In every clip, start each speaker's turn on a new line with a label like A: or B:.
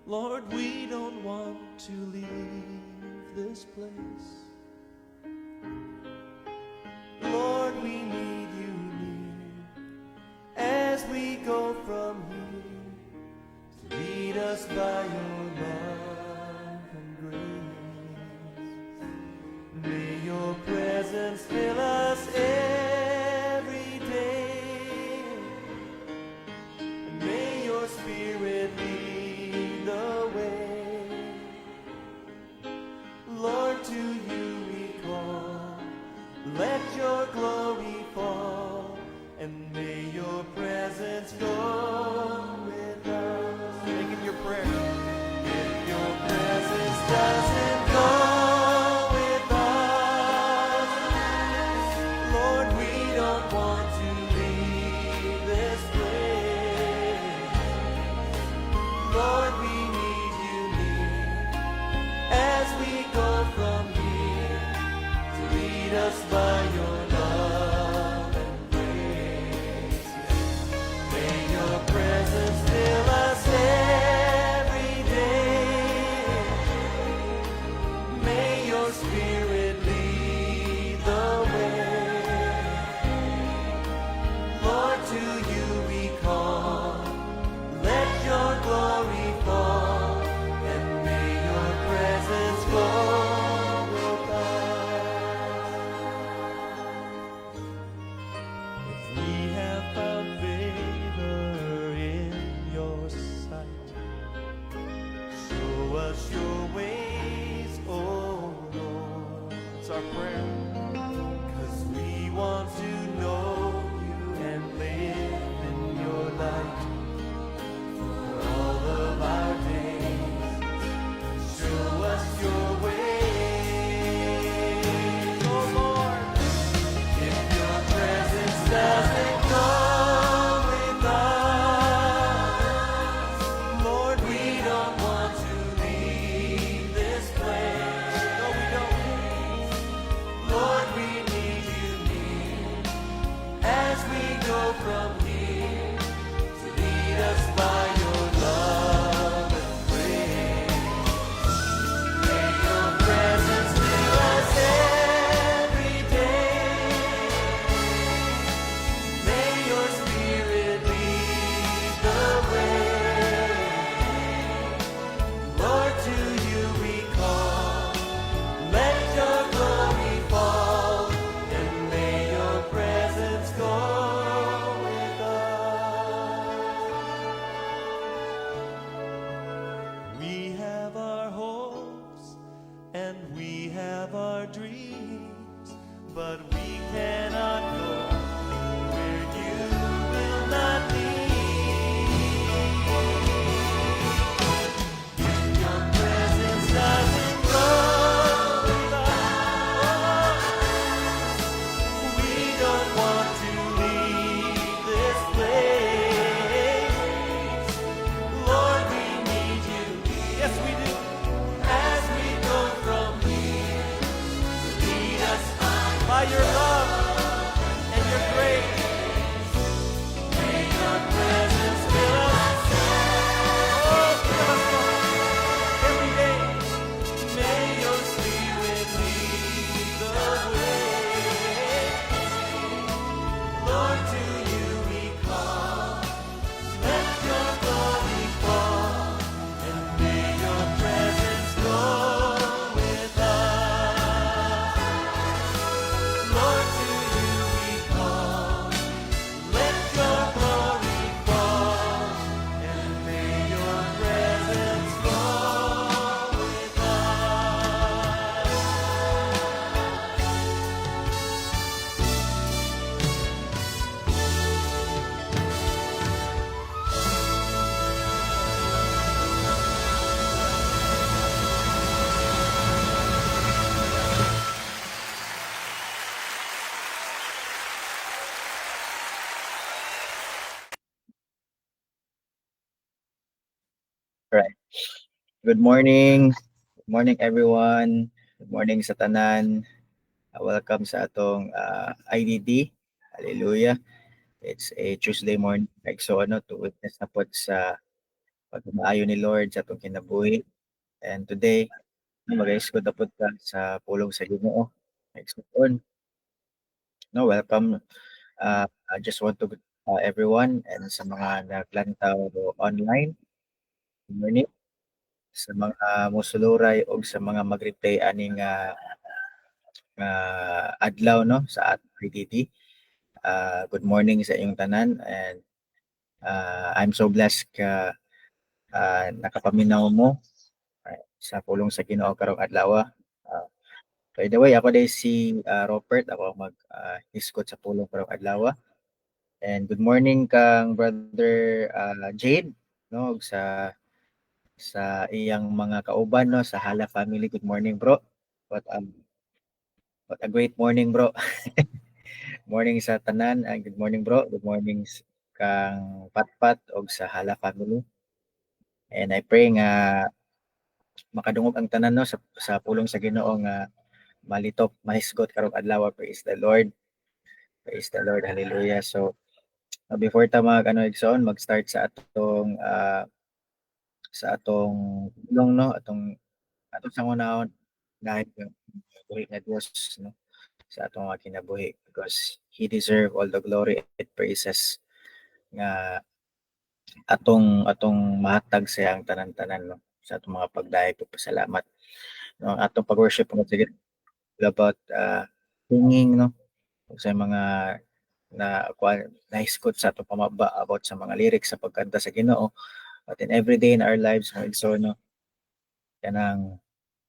A: Lord, we don't want to leave this place. Lord, we need you near as we go from here. Lead us by your love and grace. May your presence fill us every day. And may your spirit lead the way. Lord, to you we call. Let your glory fall. And may your presence go with us. Make it your prayer. If your presence doesn't go with us, Lord, we don't want to leave this place. Lord, we need you near as we go from here to lead us by your love and grace. May your presence fill us every day. May your spirit lead the way. Lord, to you we call. Let your glory fall, and may your presence go with us. If we have found favor in your sight, show us your ways, oh Lord. It's our prayer. 'Cause we want to know you and live in your light for all of our days. Show us your ways, oh Lord. If your presence doesn't go with us, Lord, we don't want to leave this place. No, we don't. Lord, we need you near as we go from here to lead us by your love and grace. May your presence fill us every day. May your spirit lead the way. Lord, to you we call. Let your glory fall, and may your presence go with us. We have our hopes and we have our dreams, but we cannot go where you will not lead. If your presence doesn't go with us, we don't want to leave this place. Lord, we need you. Yes, we do. As we go from here, lead us by your love and your grace. May your presence fill us. Oh, fill us, Lord, every day. May your spirit lead the way. Lord, to you we call. Let your glory fall, and may your presence go with us. Lord, to you we call. Let your glory fall, and may your presence go with us.
B: Right. Good morning. Good morning everyone. Good morning sa tanan. Welcome sa atong IDD. Hallelujah. It's a Tuesday morning. Like so to witness na pod sa pagmaayo ni Lord sa atong kinabuhi. And today, mag-isgod na pud ka sa pulong sa Ginoo. Excited. No, welcome. I just want to everyone and sa mga naglantaw online. Good morning. Sa mga musuluray o sa mga mag-replay aning adlaw no sa ating PDD. Good morning sa inyong tanan and I'm so blessed ka nakapaminaw mo sa pulong sa Ginoo karong adlaw. By the way, ako day si Robert, ako mag-hiskot sa pulong karong adlaw. And good morning kang brother Jade no ug sa iyang mga kauban no sa Hala family. Good morning, bro. What a great morning, bro. Morning sa tanan, and good morning, bro. Good morning kang Patpat og sa Hala family. And I pray nga makadungog ang tanan no sa pulong sa Ginoo nga malitop, mahisgot karong adlaw. Praise the Lord. Praise the Lord. Hallelujah. So before ta igsoon, mag-start sa atong pulong no, atong sangunahon dahil buhi nga Dios no sa atong mga kinabuhi because He deserve all the glory and praises nga atong mahatag sa iyang tanan-tanan no sa atong mga pagdayeg ug pasalamat no atong pag-worship mo sige about singing no ug sa mga na-hiskot sa atong pamaba about sa mga lyrics sa pagkanta sa Ginoo but in every day in our lives mo igsoon no kanang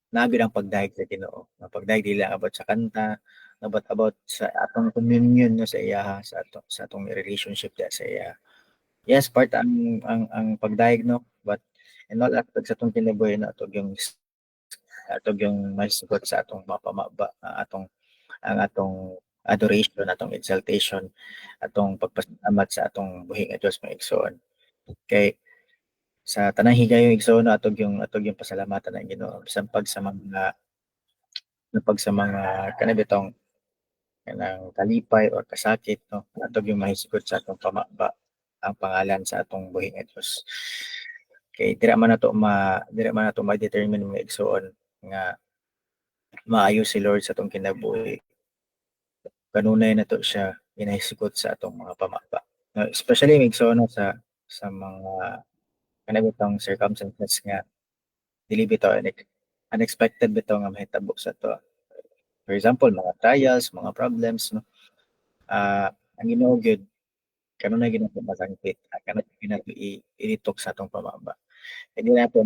B: nabi ang pagdayeg sa Ginoo ang pagdayeg dili lang about sa kanta about sa atong communion no sa iya sa atong relationship sa iya. Yes, part ang pagdayeg no, but in all aspects sa atong kinabuhi na atog yung maisugot sa atong mapamaba, ang atong adoration, atong exaltation, atong pagpasalamat sa atong buhi nga Dios mga igsoon. Kay sa tanang higayong igsoon no, atog yung pasalamatan ang Ginoo bisan pag sa mga kanang kanang kalipay or kasakit no, atog yung mahisugot sa atong pamaba ang pangalan sa atong buhi nga Dios. Kay dira man nato ma-determine mga igsoon nga maayo si Lord sa atong kinabuhi. Kanunay na to siya ginahisugot sa atong mga pamaba. Especially mga igsoon no, sa mga kanang circumstances nga dili bitaw unexpected bitaw nga mahitabo sa to. For example, mga trials, mga problems no. Ang Ginoo gyud kanunay gyud nato masangkit, kanunay gyud nato ilitok sa atong pamaba. Hindi nato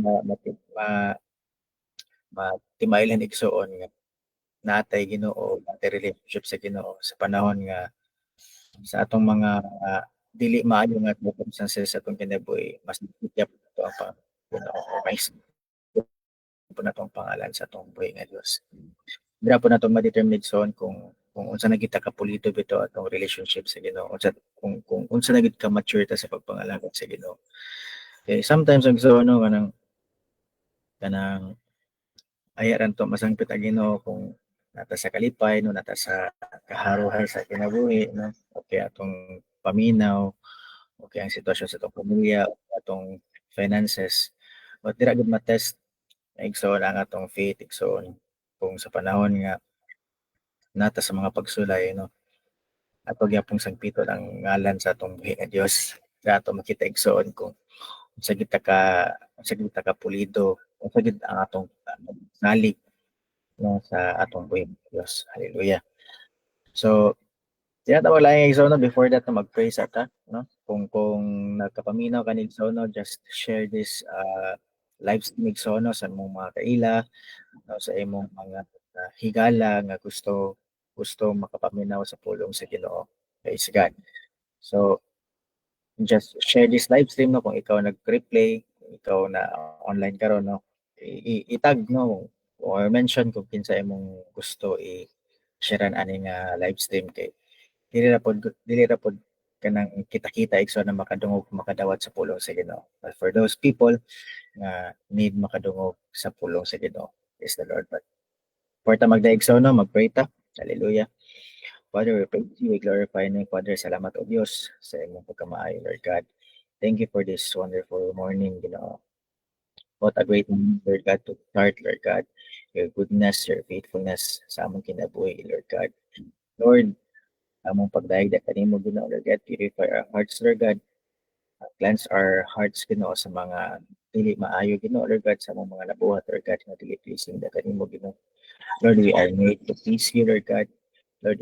B: matimailan igsuon nga natay Ginoo, natay relationship sa Ginoo sa panahon nga sa atong mga dili maayo nga circumstances sa atong kinabuhi mas tigyap nato ang Ginoo o mais po natong pangalan sa atong buhi nga Dios. Dira po nato ma-determine igsoon kung unsa na gid ta kapulido bitaw atong relationship sa Ginoo, kung unsa na gid ka mature ta sa pagpangalangit sa Ginoo. Okay, sometimes ang igsoon no kanang aya ra to masangpit ang Ginoo kung nata sa kalipay no nata sa kaharuhay sa kinabuhi no okay atong paminaw okay ang sitwasyon sa atong pamilya atong finances but dira gid ma-test igsoon ang atong faith igsoon kung sa panahon nga nata sa mga pagsulay no ato gyapong sangpiton ang ngalan sa atong buhi nga Dios ato makita igsoon kung unsa gid ta ka pulido unsa gid ang atong nalig no sa atong buhi nga Dios. Hallelujah. So tinatawag lang igsoon no before that na mag-pray sa ta no kung nagkapaminaw ka ni igsoon no just share this live stream igsoon no sa imong mga kaila no, sa imong mga higala nga gusto makapaminaw sa pulong sa Ginoo. Praise God. So just share this live stream no kung ikaw nag-replay, kung ikaw na online karon no, itag no or mention kung kinsa imong gusto i-sharean ani nga live stream kay dili ra pod kanang kita-kita igsoon na makadungog makadawat sa pulong sa Ginoo. But for those people nga need makadungog sa pulong sa Ginoo, is the Lord. But for ta magdaigsaw no, mag-pray ta. Hallelujah. Father, we praise you, we glorify you, Father. Salamat o Diyos sa imong pagkamaayo, Lord God. Thank you for this wonderful morning, What a great morning, Lord God, to start, Lord God. Your goodness, your faithfulness sa among kinabuhi, Lord God. Lord, among pagdayeg na kanimo, Lord God, purify our hearts, Lord God. Cleanse our hearts, sa mga dili maayo, Lord God, sa among mga nabuhat, Lord God, na dili pleasing na kanimo, Lord, we are made to please you, Lord God. Lord,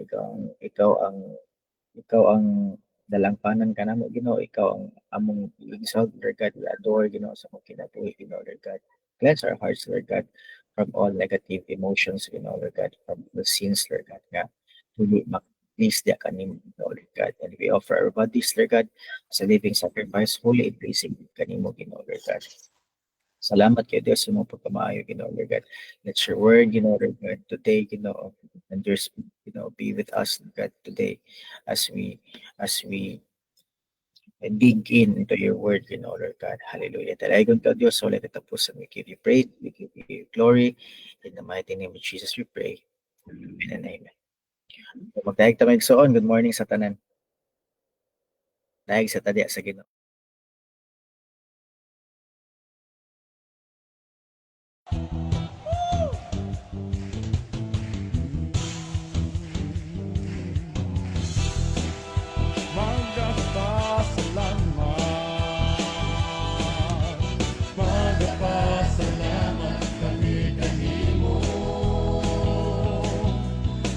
B: ikaw ang dalangpanan ka namo, ikaw ang among exalt, Lord God, we adore, sa mong kinabuhi, Lord God. Cleanse our hearts, Lord God, from all negative emotions, Lord God, from the sins, Lord God, nga hindi please dia kanimo, Lord God. And we offer our bodies, Lord God, as a living sacrifice, holy and pleasing kanimo, Lord God. Salamat kay Diyos sa mong pagkamaayo, Lord God. Let your word, Lord God, today, and your spirit, be with us, Lord God, today as we dig into your word, Lord God. Hallelujah. Talagang ka Diyos, so let it tapos. We give you praise, we give you glory. In the mighty name of Jesus, we pray. Amen and amen. Magdayeg ta magsuon. Good morning sa tanan. Dayeg sa tadya sa Ginoo.
C: Magpasalamat kami kanimo,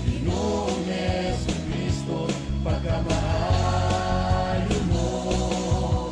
C: Ginoong Jesucristo, pagkamaayo mo.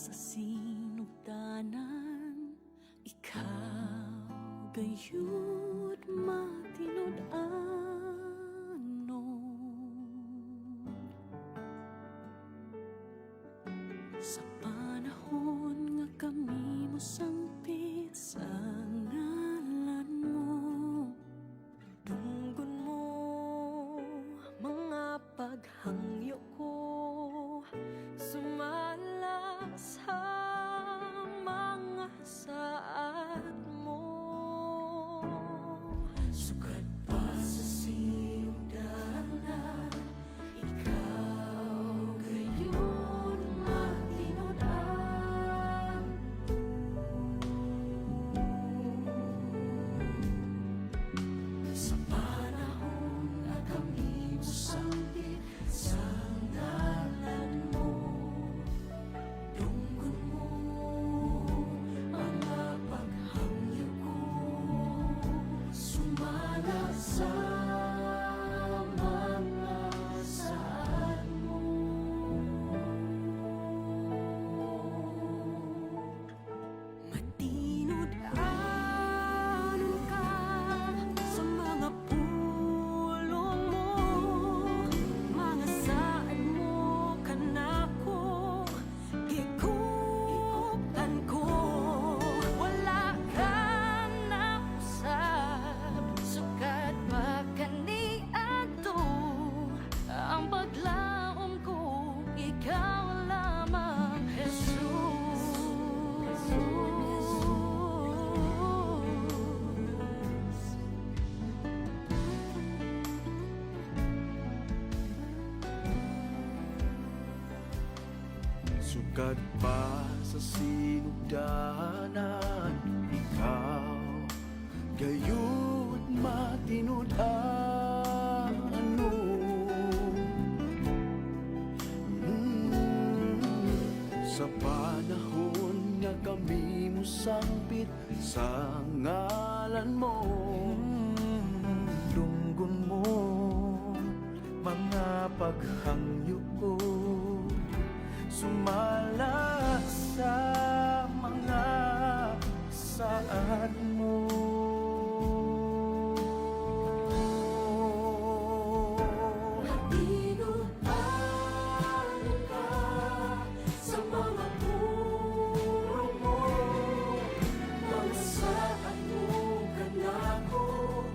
D: sa sinugdanan, ikaw gayud matinud-anon. Sa panahon nga kami mo sangpit sa ngalan mo, dunggon mo mga paghangyo ko, sumala sa mga saad mo. Sugad pa sa sinugdanan, ikaw gayon matinud-anon. Sa panahon na kami mo sangpit sa ngalan mo, dunggon mo mga paghangyo ko, sumala sa mga saad mo. Matinud-anon ka sa mga pulong mo, mga saad mo kanako, gikutan ko. Wala ka na usab, sukat pa kaniadto ang paglaom ko, ikaw lamang, Jesus.
A: Sukat pa sa sinugdanan, ikaw gayud matinud-anon. Sa panahon nga kami mo sangpit sa ngalan mo, dunggon mo mga paghangyo ko, sumala sa mga saad mo.
D: Matinud-anon ka sa mga pulong mo, mga saad mo kanako,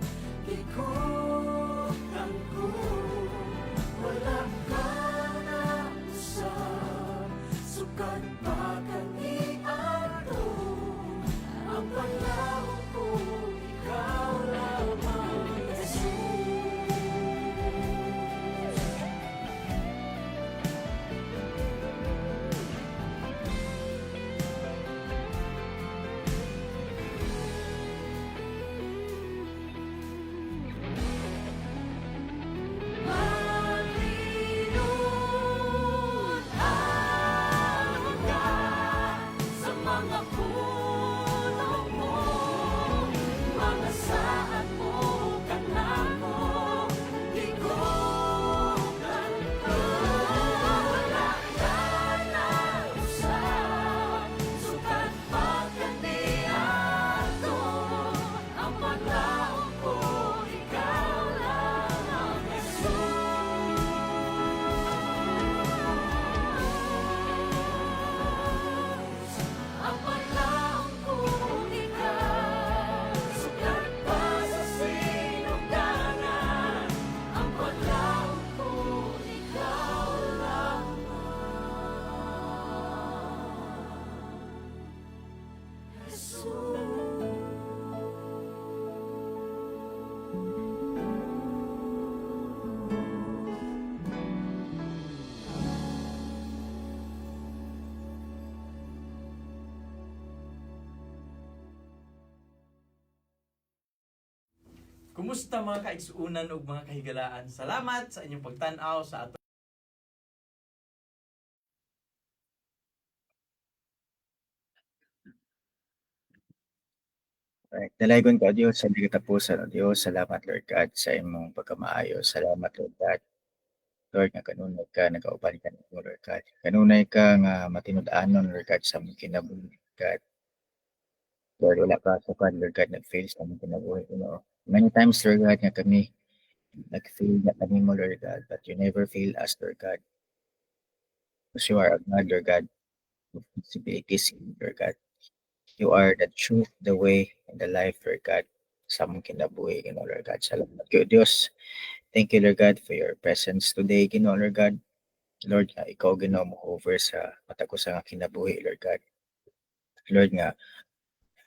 D: gikutan ko. Wala ka na usab, sukat pa kaniadto ang paglaom ko, ikaw lamang, Jesus. Matinud-anon ka sa mga pulong mo, mga saad mo kanako, gikutan ko. Wala ka na usab, sukat pa kaniadto ang paglaom ko, ikaw lamang, Jesus. Ang paglaom ko, ikaw, sukat pa sa sinugdanan. Ang paglaom ko, ikaw lamang, Jesus.
E: Kumusta mga kaigsuunan ug mga kahigalaan? Salamat sa inyong pagtan-aw sa ato.
B: Right. Dalaygon ko, Diyos, sa hindi katapusan, O Diyos. Salamat, Lord God, sa imong pagkamaayo. Salamat, Lord God, Lord, nga kanunay ka, nagauban ka nimo, Lord God. Kanunay ka nga matinud-anon, Lord God, sa mong kinabuhi, God. Lord, wala ka sa God, Lord God, nag-fail sa mong kinabuhi, you know. Many times, Lord God, nga kami nag-fail na kanimo, Lord God, but you never fail us, Lord God. Because you are a God, Lord God, of possibilities, Lord God. You are the truth, the way, and the life, Lord God, sa mong kinabuhi, you know, Lord God. Salamat kayo, Diyos. Thank you, Lord God, for your presence today, you know, Lord God. Lord, nga ikaw Ginoo mo over sa mata ko sa nga kinabuhi, Lord God. Lord nga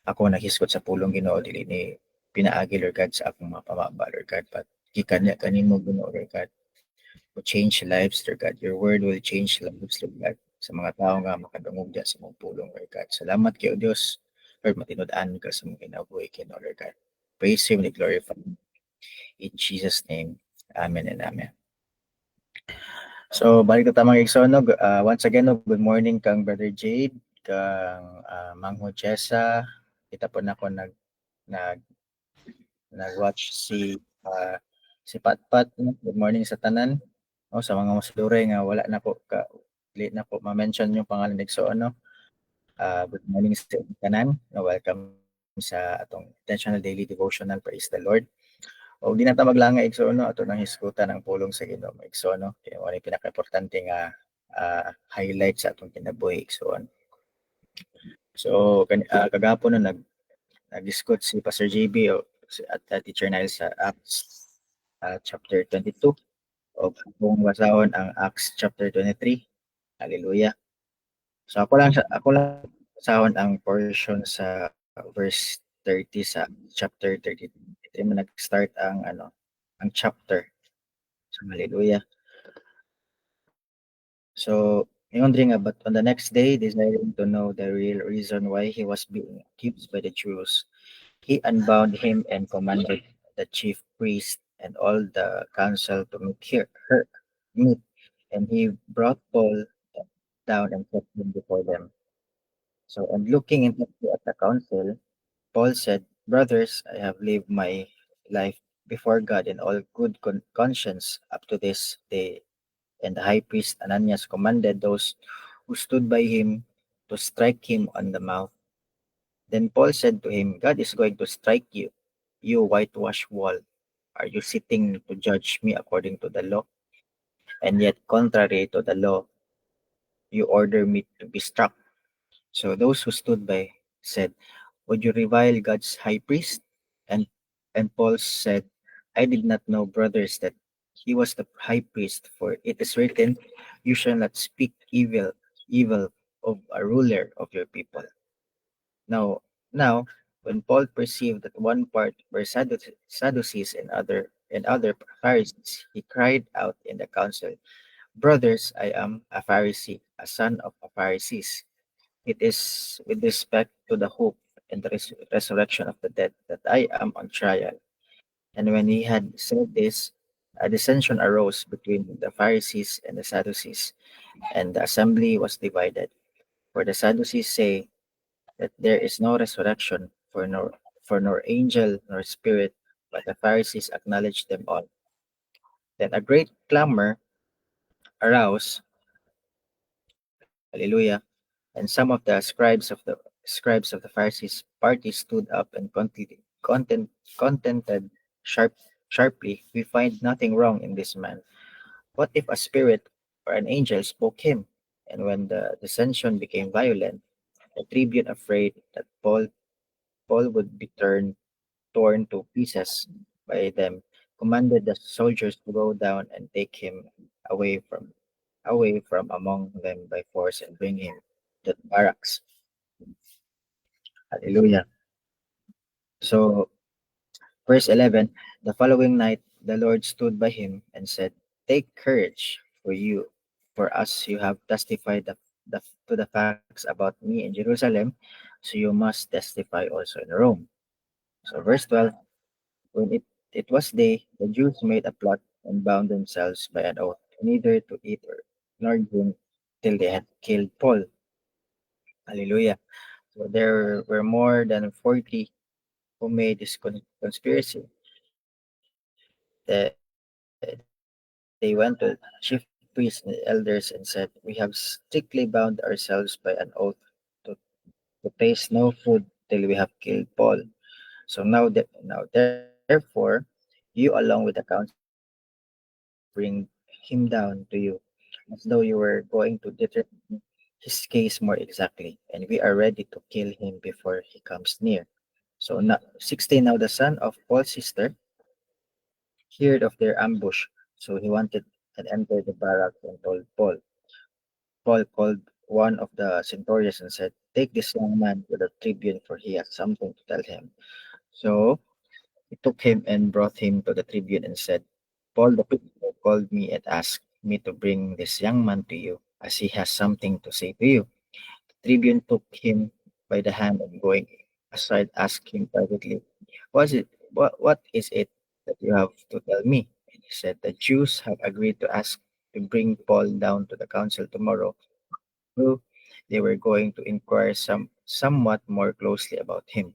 B: ako nahisgot sa pulong Ginoo dili ni pinaagi, Lord God, sa akong mga pamaba, Lord God, but gikan niya kanimo Ginoo, Lord God, will change lives, Lord God. Your word will change lives, Lord God, sa mga tao nga makadungog diya sa mong pulong, Lord God. Salamat kayo, Dios. Lord, matinud-an ka sa mong kinabuhi, Ginoo, Lord God. Praise Him and glorify Him. In Jesus' name, Amen and Amen. So, balik na tamang igsonog. Once again, good morning kang Brother Jade, kang Mangho Chesa. Kita po na ako nag-watch si Patpat. No? Good morning sa tanan. O, sa mga masadure nga wala na po late na po ma-mention yung pangalan ng igsoon, no? Good morning sa tanan. Welcome sa atong intentional daily devotional. Praise the Lord. O di na ta maglanga igsoon, no, ato nang hisgutan ang pulong sa Ginoo igsoon, no. Kay mo ni pinaka-importante nga highlight sa atong kinabuhi igsoon. So kagapon no nag-discuss si Pastor JB at Teacher Nile sa Acts chapter 22 o kung basahon ang Acts chapter 23. Hallelujah. So ako lang basahon ang portion sa verse 30 sa chapter 32. Ito mo nag-start ang chapter. So, hallelujah. So, wondering but on the next day, desiring to know the real reason why he was being accused by the Jews, he unbound him and commanded the chief priest and all the council to meet, and he brought Paul down and set him before them. So, and looking intently at the council, Paul said, "Brothers, I have lived my life before God in all good conscience up to this day." And the high priest Ananias commanded those who stood by him to strike him on the mouth. Then Paul said to him, "God is going to strike you, you whitewashed wall. Are you sitting to judge me according to the law? And yet, contrary to the law, you order me to be struck." So those who stood by said, "Would you revile God's high priest?" And Paul said, "I did not know, brothers, that he was the high priest, for it is written, you shall not speak evil of a ruler of your people." Now, when Paul perceived that one part were Sadducees and other Pharisees, he cried out in the council, "Brothers, I am a Pharisee, a son of a Pharisees. It is with respect to the hope and the resurrection of the dead that I am on trial." And when he had said this, a dissension arose between the Pharisees and the Sadducees, and the assembly was divided. For the Sadducees say that there is no resurrection for nor angel nor spirit, but the Pharisees acknowledge them all. Then a great clamor arose, hallelujah, and some of the scribes of the Pharisees party stood up and contented sharply, "We find nothing wrong in this man. What if a spirit or an angel spoke him?" And when the dissension became violent, the tribune, afraid that Paul would be torn to pieces by them, commanded the soldiers to go down and take him away from among them by force and bring him to the barracks. Hallelujah. So, verse 11, the following night the Lord stood by him and said, "Take courage, for us you have testified to the facts about me in Jerusalem, so you must testify also in Rome." So, verse 12, when it was day, the Jews made a plot and bound themselves by an oath, neither to eat nor drink till they had killed Paul. Hallelujah. So there were more than 40 who made this conspiracy. The they went to chief priests and elders and said, "We have strictly bound ourselves by an oath to, to taste no food till we have killed Paul. So now therefore, you along with the council bring him down to you, as though you were going to determine his case more exactly, and we are ready to kill him before he comes near." So now, 16, now the son of Paul's sister heard of their ambush, so he wanted and entered the barracks and told Paul. Paul called one of the centurions and said, "Take this young man to the tribune, for he has something to tell him." So he took him and brought him to the tribune and said, "Paul the prisoner called me and asked me to bring this young man to you, as he has something to say to you." The tribune took him by the hand and going aside asked him privately, what is it that you have to tell me?" And he said, "The Jews have agreed to ask to bring Paul down to the council tomorrow, who they were going to inquire somewhat more closely about him,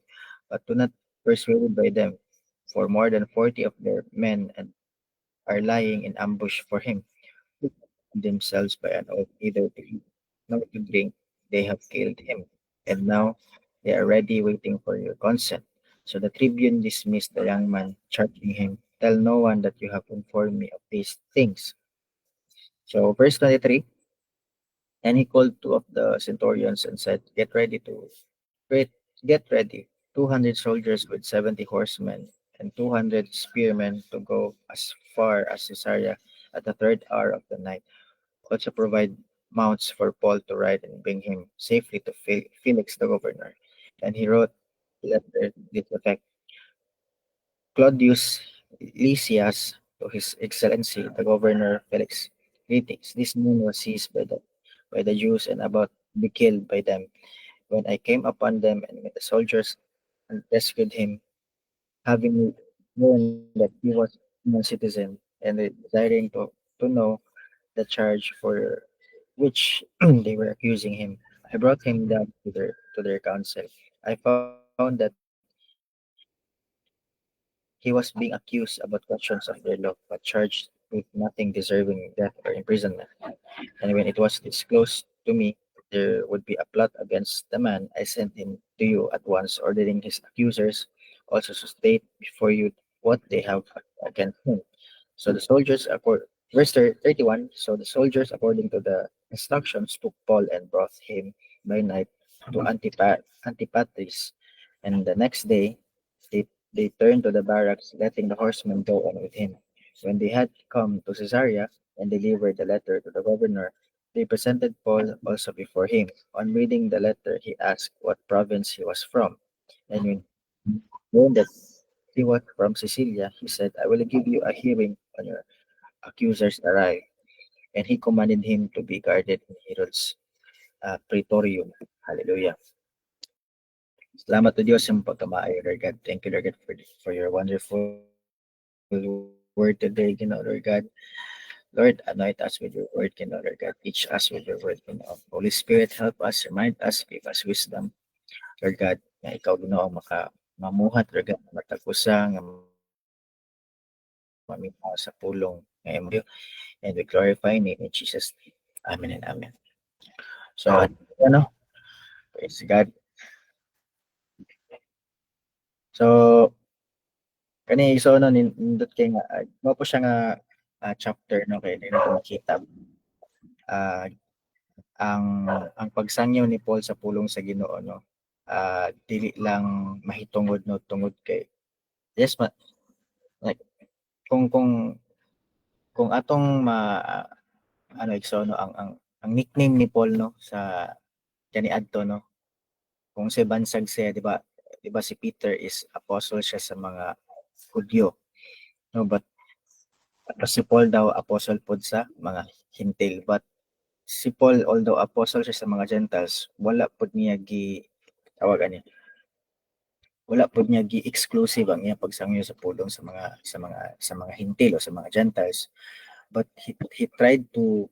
B: but do not persuaded by them, for more than 40 of their men and are lying in ambush for him, who themselves by an oath either to eat nor to drink, they have killed him, and now they are ready waiting for your consent." So the tribune dismissed the young man, charging him, "Tell no one that you have informed me of these things." So verse 23, and he called two of the centurions and said, Get, get ready, 200 soldiers with 70 horsemen and 200 spearmen to go as far as Caesarea at the third hour of the night. Also provide mounts for Paul to ride and bring him safely to Felix the governor. And he wrote a letter to this effect: "Claudius Lysias, to his excellency the governor Felix, greetings. This man was seized by the Jews and about to be killed by them. When I came upon them and with the soldiers and rescued him, having learned that he was a Roman citizen and desiring to know the charge for which they were accusing him, I brought him down to their council. I found that he was being accused about questions of their law, but charged with nothing deserving death or imprisonment. And when it was disclosed to me there would be a plot against the man, I sent him to you at once, ordering his accusers also to state before you what they have against him. So the soldiers, verse 31, so the soldiers, according to the instructions, took Paul and brought him by night to Antipatris. And the next day, they turned to the barracks, letting the horsemen go on with him. When they had come to Caesarea and delivered the letter to the governor, they presented Paul also before him. On reading the letter, he asked what province he was from. And when he learned that he was from Sicilia, he said, "I will give you a hearing when your accusers arrive." And he commanded him to be guarded in Herod's praetorium. Hallelujah. Salamat to Diyos yung pagkamaayo, Lord God. Thank you, Lord God, for your wonderful word today, Lord God. Lord, anoint us with your word, Lord God. Teach us with your word, Holy Spirit, help us, remind us, give us wisdom, Lord God, na ikaw, Ginoo, mamuhat, Lord God, matagusa, nga maminaw sa pulong ng imo. And we glorify name in Jesus' name. Amen and amen. So, praise God. So, kani so nindot kay nga mo po siya nga chapter kay dili ko makita ang pagsangyaw ni Paul sa pulong sa Ginoo dili lang mahitungod no tungod kay yes like kung atong ang nickname ni Paul sa kaniadto kung si bansag siya, di ba si Peter is apostle siya sa mga Hudyo, but si Paul daw apostle pod sa mga Hintil, but si Paul although apostle siya sa mga Gentiles, wala pod niya exclusive ang iyang pagsangyo sa pulong sa mga Hintil o sa mga Gentiles, but he tried to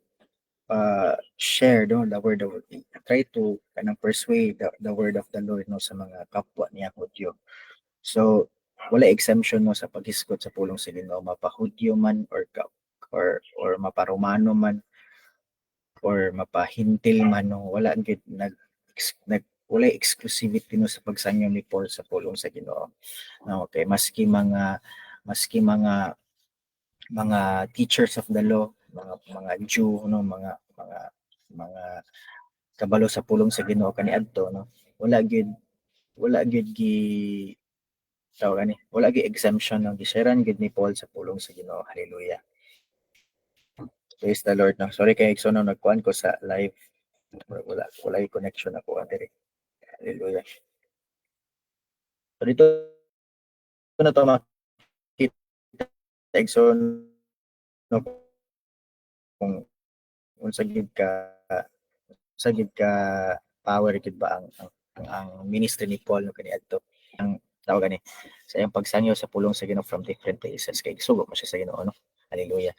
B: share the word of God. Try to persuade the word of the Lord sa mga kapwa niya Hudyo. So wala exemption sa paghisgot sa pulong sa Ginoo, mapa Hudyo man or or maparomano man or mapahintil man no, wala gid wala exclusivity no sa pagsangyo ni Paul sa pulong sa Ginoo. No, okay, maski mga teachers of the law, mga Jew no, mga kabalo sa pulong sa Ginoo kaniadto no, wala gyud gi tawag ani, wala gyud exemption no, giseran gyud ni Paul sa pulong sa Ginoo. Hallelujah. Praise the Lord. No, sorry kay Exxon no, nagkuan ko sa live, wala yung connection ako diri. Hallelujah. So dito na to makita Exxon no, kung unsa gid ka power gid ba ang ministry ni Paul no kaniadto. Ang tawag ni sa iyang pagsangyo sa pulong sa Ginoo from different places kay sugo mo siya sa Ginoo no. Hallelujah.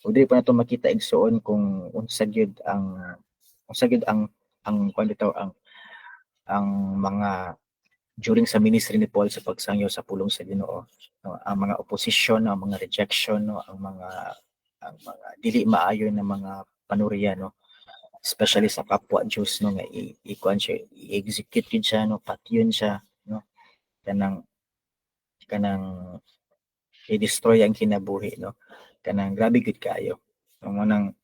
B: Ug diri pa nato makita igsoon kung unsa gyud ang kuan dito ang mga during sa ministry ni Paul sa pagsangyo sa pulong sa Ginoo, no, ang mga opposition, ang mga rejection, no, ang mga dili maayo na mga panuriya no, especially sa kapwa Diyos no nga ikuan siya, i-execute yun siya no, patyon siya no, kanang i-destroy ang kinabuhi no, kanang grabe gud kaayo. Ang manang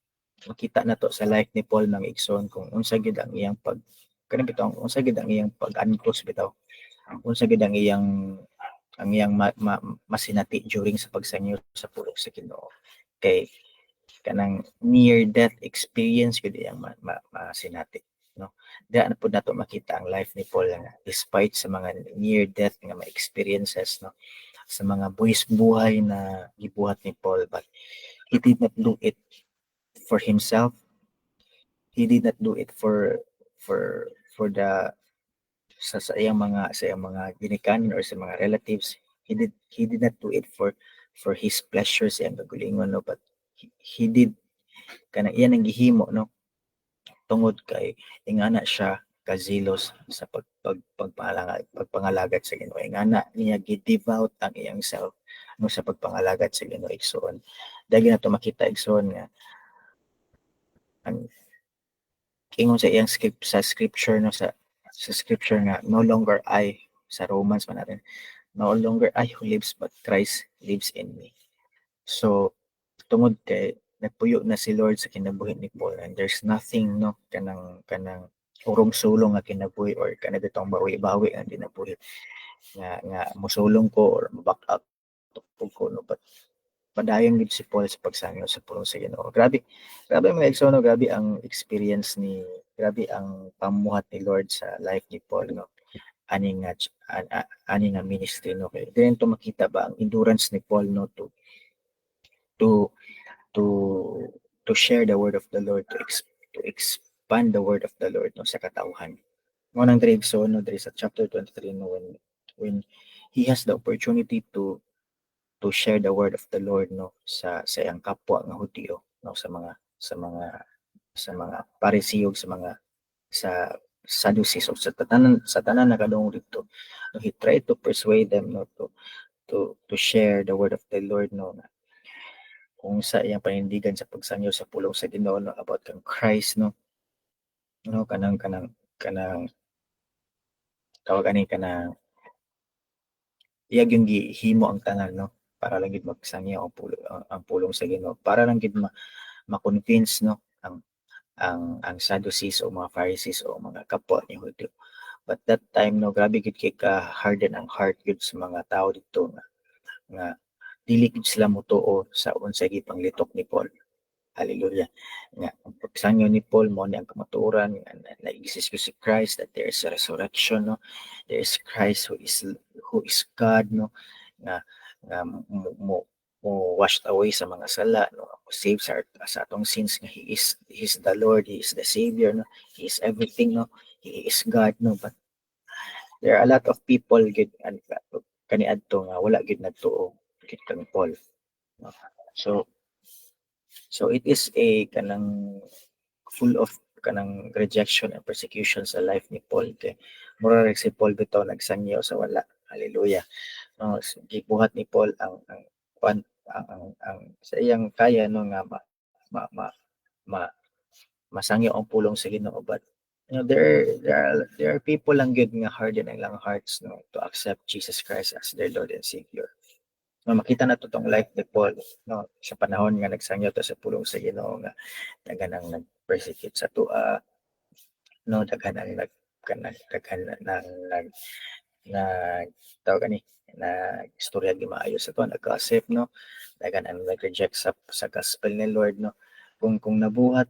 B: makita na to sa life ni Paul ng Igsoon kung unsa gid ang iyang kanang bitaw, unsa gid ang iyang pag-antos bitaw, unsa gid ang iyang masinati during sa pagsangyo sa pulong sa Ginoo. Kay kanang near death experience gid iyang masinati no. Diya na pud nato makita ang life ni Paul nga despite sa mga near death nga ma-experiences no, sa mga buhay na gibuhat ni Paul, but he did not do it for himself. He did not do it for the sa iyang mga ginikanan or sa mga relatives. He did not do it for his pleasures and gagulingon no, but he did kanang iyan ang gihimo no, tungod kay ingana siya kazilos sa pagpangalagat sa Ginoo. Ingana niya gi-devout ang iyang self no sa pagpangalagat sa Ginoo. Igsoon dagi nato makita igsoon nga ang ingon sa iyang scripture no, sa scripture nga no longer I, sa Romans man natin, no longer I who lives but Christ lives in me. So tungod kay nagpuyo na si Lord sa kinabuhi ni Paul and there's nothing no kanang urong sulong nga kinabuhi or kana ditong bawi-bawi ang dinabuhi nga mosulong ko or back up ko no, but padayon gid si Paul sa pagsangyo sa pulong sa Ginoo. Grabe mga igsoon no, grabe ang experience grabe ang pamuhat ni Lord sa life ni Paul no. Ani nga ministry no, kay diyan to makita ba ang endurance ni Paul no to share the word of the Lord, to expand the word of the Lord no sa katawhan. Mo nang diri so no, diri sa chapter 23 no, when he has the opportunity to share the word of the Lord no sa iyang kapwa nga Hudyo no, sa mga Pariseo, sa Sadducees o sa tanan nakadungog dito no, he tried to persuade them no to share the word of the Lord no, na kung sa iyang panindigan sa pagsangyo sa pulong sa Ginoo no, about kang Christ no, kanang tawag ani kanang iyag yung gihimo ang tanan no, para lang gid magsangyo ang pulong sa Ginoo, para lang gid ma-convince no ang Sadducees o mga Pharisees o mga kapwa ni Hudyo. But that time no, grabe gid kay ka harden ang heart gid sa mga tao dito nga dili gid sila motuo sa unsay gipanglitok ni Paul. Hallelujah. Nga ang pagsangyo ni Paul mo ni ang kamatuoran na exist si Christ, that there is a resurrection no, there is Christ who is God no, nga mo washed away sa mga sala no, save sa atong sins nga he is the Lord, he is the Savior no, he is everything no, he is God no. But there are a lot of people gid kaniadto nga wala gid nagtuo gid kang Paul no. So it is a kanang full of kanang rejection and persecution sa life ni Paul kay mura si Paul bitaw nagsangyo sa wala. Hallelujah no. So, gibuhat ni Paul ang sa iyang kaya no nga ma, ma, ma, masangyo ang pulong sa Ginoo, but there are people lang good nga harden ang ilang hearts no to accept Jesus Christ as their Lord and Savior. No, makita na to tong life ni Paul no sa panahon nga nagsangyo to sa pulong sa Ginoo nga daghan ang nag-persecute sa tua no daghan ang daghan nang nag tawag ani na istorya di maayo sa to nag-gossip no daghan ang nag-reject sa gospel ni Lord no kung nabuhat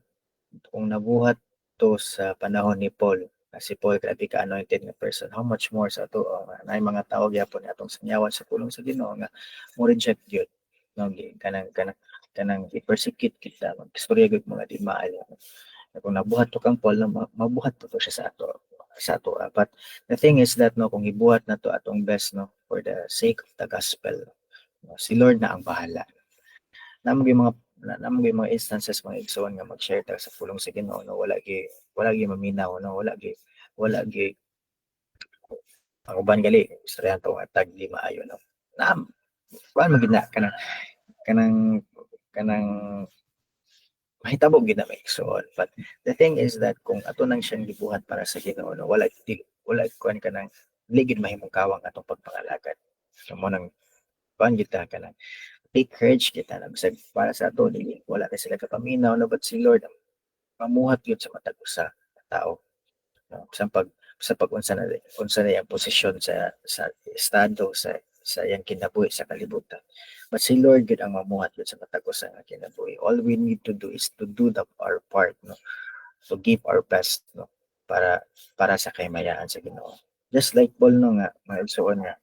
B: to sa panahon ni Paul si Paul grabe ka anointed nga person, how much more sa to na mga tao gyapon atong sanyawan sa pulong sa Ginoo nga mo reject gyud no kanang i-persecute kita magistorya gyud mga di maayo kung nabuhat to kang Paul mabuhat to siya sa ato but the thing is that no kung ibuhat na to atong best no for the sake of the gospel no, si Lord na ang bahala namo yung mga instances mga igsoon nga mag-share ta sa pulong sa Ginoo no wala gi maminaw no wala gi ang uban gali istoryahan to nga tag di maayo no na kuan magina kanang mahitabo gid na may igsoon but the thing is that kung ato nang siyang gibuhat para sa Ginoo no wala kuan kanang ligid mahimong kawang atong pagpangalagad so mo nang kuan kita kanang take courage kita na bisag para sa ato dili wala na sila kapaminaw no but si Lord mamuhat yun sa matag usa ka tao no sa pag unsa na yung posisyon sa estado sa iyang kinabuhi sa kalibutan but si Lord gid ang mamuhat yun sa matag usa nga kinabuhi all we need to do is to do our part no to give our best no para sa kahimayaan sa Ginoo just like Paul no nga mga igsoon nga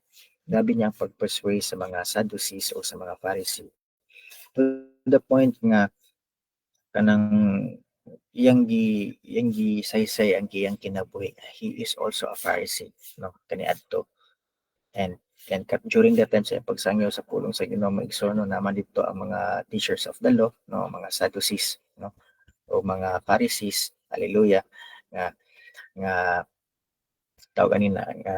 B: grabe niya ang pag-persuade sa mga Sadducees o sa mga Pharisee to the point nga kanang iyang gi saysay ang iyang kinabuhi he is also a Pharisee no kaniadto and during that time sa pagsangyo sa pulong sa Ginoo maigsoon no naman dito ang mga teachers of the law no mga Sadducees no o mga Pharisees hallelujah nga tawag kanina nga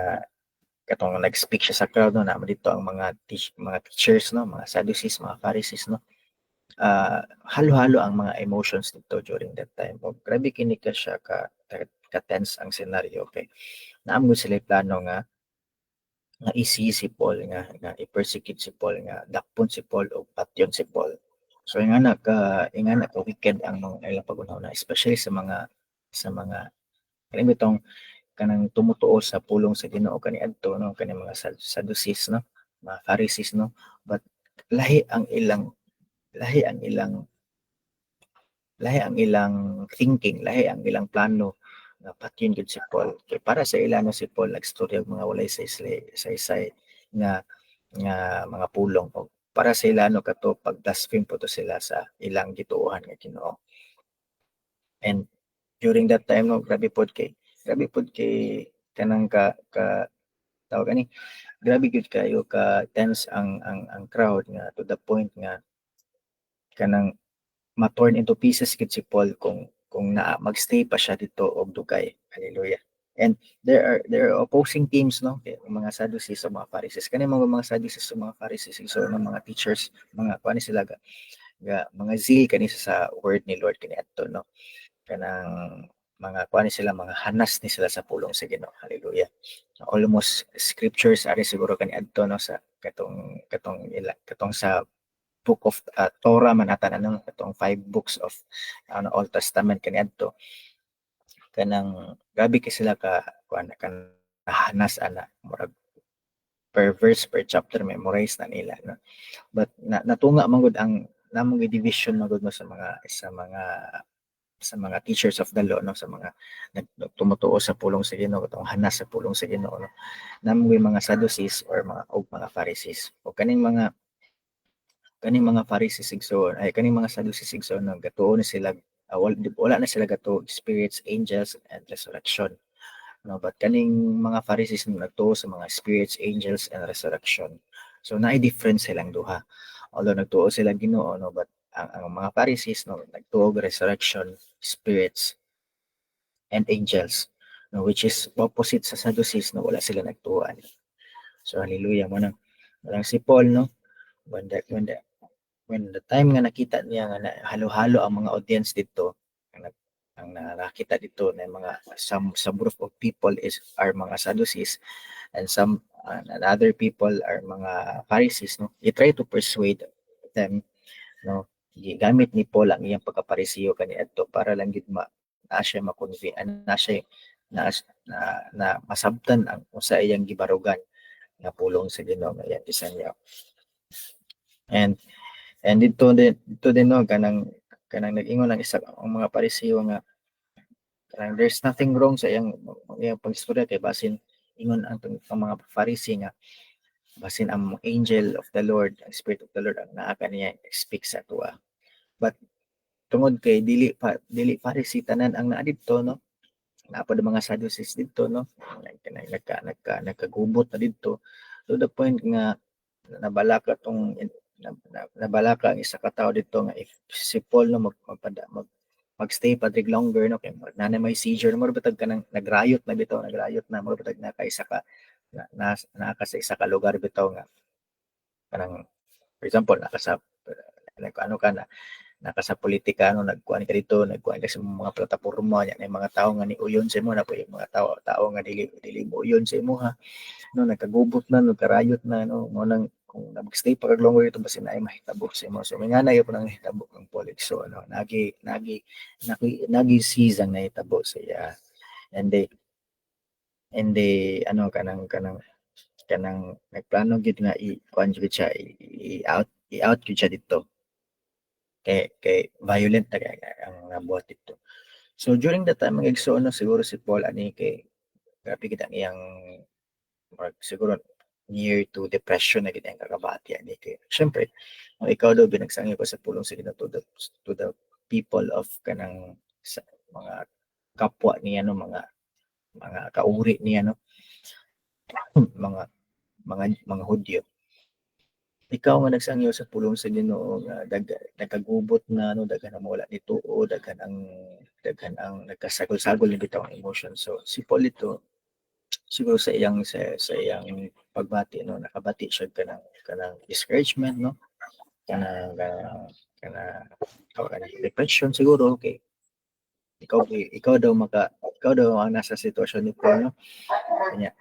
B: katong nag-speak siya sa crowd no naman dito ang mga teachers no mga Sadducees mga Pharisees no halo-halo ang mga emotions dito during that time o grabe kini ka siya ka tense ang scenario okay naamgo sila plano nga isi si Paul nga i-persecute si Paul nga dakpon si Paul o patyon si Paul so ingana ka wicked ang mga ilang pag-unaw especially sa mga kalimitong kanang tumutuo sa pulong sa Ginoo kaniadto no kani mga Sadducees no mga Pharisees no but lahi ang ilang thinking lahi ang ilang plano nga patyon gid si Paul kay para sa ilang si Paul nagstorya og mga walay saysay nga mga pulong o para sa ilang kato pag-blaspheme po to sila sa ilang gituohan nga Ginoo and during that time no grabe pod kay kanang ka tawag ani grabe gyud kayo ka tense ang crowd nga to the point nga kanang ma-torn into pieces gid si Paul kung magstay pa siya dito og dugay hallelujah and there are opposing teams no mga Sadducees o mga Pharisees kani mga Sadducees o mga Pharisees so mga teachers mga kuan sila ga mga zeal kani sa word ni Lord kani adto no kanang mga kuan sila mga hanas ni sila sa pulong sa Ginoo hallelujah almost scriptures ari siguro kani adto no sa katong sa book of Torah man ata ano katong 5 books of Old Testament kani adto kanang gabi kay sila ka kuan kan hanas ana murag per verse per chapter memorize na nila no but natunga man gud ang namong division man gud mo sa mga teachers of the law no sa mga tumutuo sa pulong sa Ginoo katong hanas sa pulong sa Ginoo no namong mga Sadducees or mga Pharisees o kaning mga Pharisees sigsoon ay kaning mga Sadducees sigsoon no gatuo ni sila wala na sila gato spirits angels and resurrection no but kaning mga Pharisees nagtuo sa mga spirits angels and resurrection so naay difference silang duha although nagtuo sila Ginoo no but ang mga Pharisees no nagtuog resurrection spirits and angels no which is opposite sa Sadducees no wala sila nagtuan so hallelujah mo nang si Paul no when when the time nga nakita niya nga na halo-halo ang mga audience dito, ang nakita dito na mga some group of people are mga Sadducees and some and other people are mga Pharisees, no, he try to persuade them, no, gamit ni Paul ang iyang pagkaparisiyo kaniadto para lang gid na siya makonvince na siya na masabtan ang usa iyang gibarugan nga pulong sa Ginoo nga iyang gisanyaw. And dito din no kanang nag-ingon ang isa ang mga Parisiyo nga kanang there's nothing wrong sa iyang pag-istorya kay basin ingon ang mga Pharisee nga basin ang angel of the Lord, ang spirit of the Lord ang naa kaniya speak sa tuwa. But tungod kay dili Pharisee tanan ang naa didto, no, naapod ang mga Sadducees didto, no, nagkagubot na didto to the point nga nabalaka ang isa ka tawo dito nga if si Paul no magstay pa drig longer, no, kay nanay may seizure mo batag kanang nagrayot na mo batag na kay isa ka na sa isa ka lugar bitaw nga kanang for example ano ka na naka sa politika, no, nagkuan ka sa mga plataporma nya mga tao nga ni uyon sa imo na po yung mga tao nga dili mo uyon sa imo, ha, no, nagkagubot na, nagkarayot na, no, mo nang kung nag-stay pa kag longer ito basin ay mahitabo sa imo. So may nga na yung nahitabo ng polik, so ano nagi season na hitabo sa iya, and they ano kanang nagplano gid nga i-kuan gid siya i-out gid siya dito kay violent na ang nabuhat dito. So during that time mga igsoon, no, siguro si Paul ani kay grabe gid ang iyang siguro near to depression na gid ang kakabati ani kay syempre kung ikaw daw binagsangyo ko sa pulong sa Ginoo to the people of kanang sa mga kapwa niya, no, mga kauri niya, no, mga Hudyo. Ikaw nga nagsangyo sa pulong sa Ginoo nga nagkagubot na, no, daghan ang wala nito o daghan ang nagkasagol-sagol ni bitaw ang emotion. So si Paul ito siguro sa iyang pagbati, no, nakabati siya kanang discouragement, no, kanang depression siguro. Okay, ikaw daw ang nasa sitwasyon ni Paul, no, kanya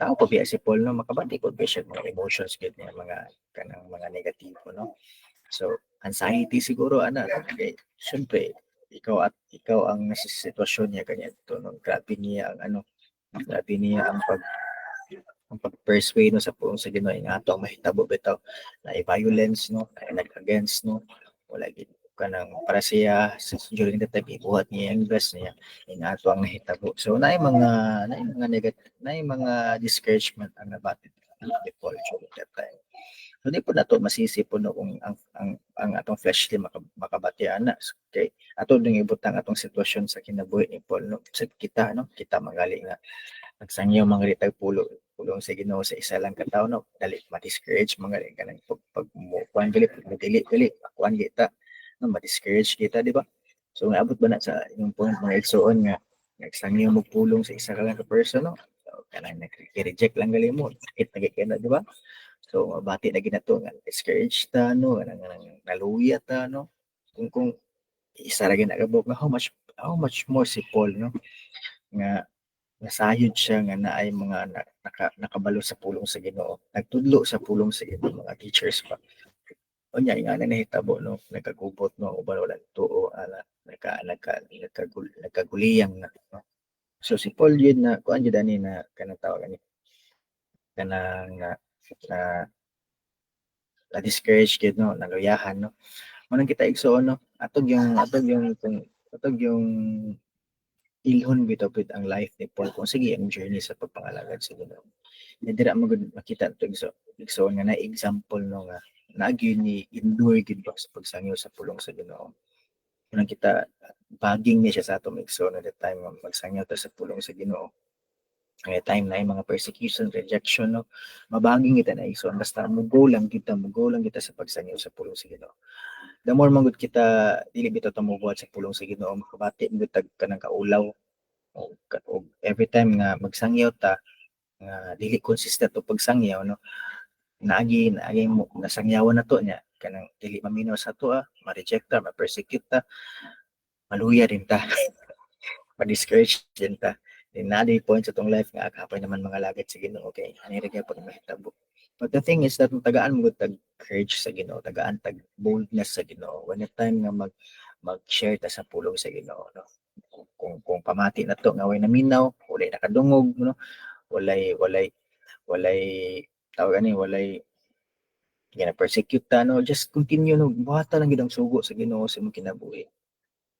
B: tao pa biya si Paul, no, makabati ko ba siya mga emotions gid niya mga negatibo, no. So anxiety siguro ana kay syempre ikaw ang nasa sitwasyon niya kanya ito, no, grabe niya ang pag-persuade, no, sa pulong sa Ginoo nga ato ang mahitabo bitaw na violence, no, nag-against, no, wala gid kanang para siya during the time ibuhat niya ang best niya nga ato ang nahitabo. So naay mga discouragement ang nabati ni Paul during that time. So di po nato masisi po, no, kung ang atong fleshly makabati ana kay ato ding ibutang atong sitwasyon sa kinabuhi ni Paul, no, sa kita magali nga nagsangyaw mga ritag pulong sa Ginoo sa isa lang ka tawo, no, dali ma-discourage mga kanang pag kuan gali kuan kita, no, ma-discourage kita, di ba? So naabot ba na sa yung point mga igsoon nga nagsangyaw mo pulong sa isa ka lang ka person, no, so kanang nag-reject lang gali mo sakit na gikena, di ba? So mabati na ginato nga discourage ta, no, kanang naluya ta, no, kung isa ra gyud nagabok nga how much more si Paul, no, nga nasayod siya nga naay mga nakabalo sa pulong sa Ginoo, nagtudlo sa pulong sa Ginoo, mga teachers pa unya nga na nahitabo, no, nagkagubot, no, uban wala tuo ala nagkaguliyang na, no? So si Paul yun na kuan jud ani na kanang tawag ani kanang na discourage gid, no, naluyahan, no, manang kita igsoon, no, atog yung ilhon bitaw ang life ni Paul kung sige ang journey sa pagpangalagad sa Ginoo. Dira mo makita to igsoon nga na example, no, nga nagyo ni endure gid ba sa pagsangyo sa pulong sa Ginoo. Manang kita baging niya siya sa atong igsoon at the time magsangyo ta sa pulong sa Ginoo. Kaya time na yung mga persecution, rejection, no, mabaging kita na igsoon basta mugo lang kita sa pagsangyo sa pulong sa Ginoo. The more manggod kita dili bitaw ta mobuhat sa pulong sa Ginoo, makabati mo tag kanang kaulaw o every time nga magsangyaw ta nga dili consistent og pagsangyaw, no, naagi mo nasangyawan na to niya kanang dili maminaw sa ato ma-reject ta, ma-persecute ta, maluya din ta. Ma-discourage din ta. Then na point sa tong life nga agapay naman mga lagit sa Ginoo kay ani ra gyud mahitabo. But the thing is that tagaan mo tag courage sa Ginoo, tagaan tag boldness sa Ginoo when the time nga mag-share ta sa pulong sa Ginoo, no. Kung pamati na to nga way naminaw, walay nakadungog, no. Walay tawag ani walay persecute ta, no. Just continue, no. Buhata lang gid ang sugo sa Ginoo sa imong kinabuhi.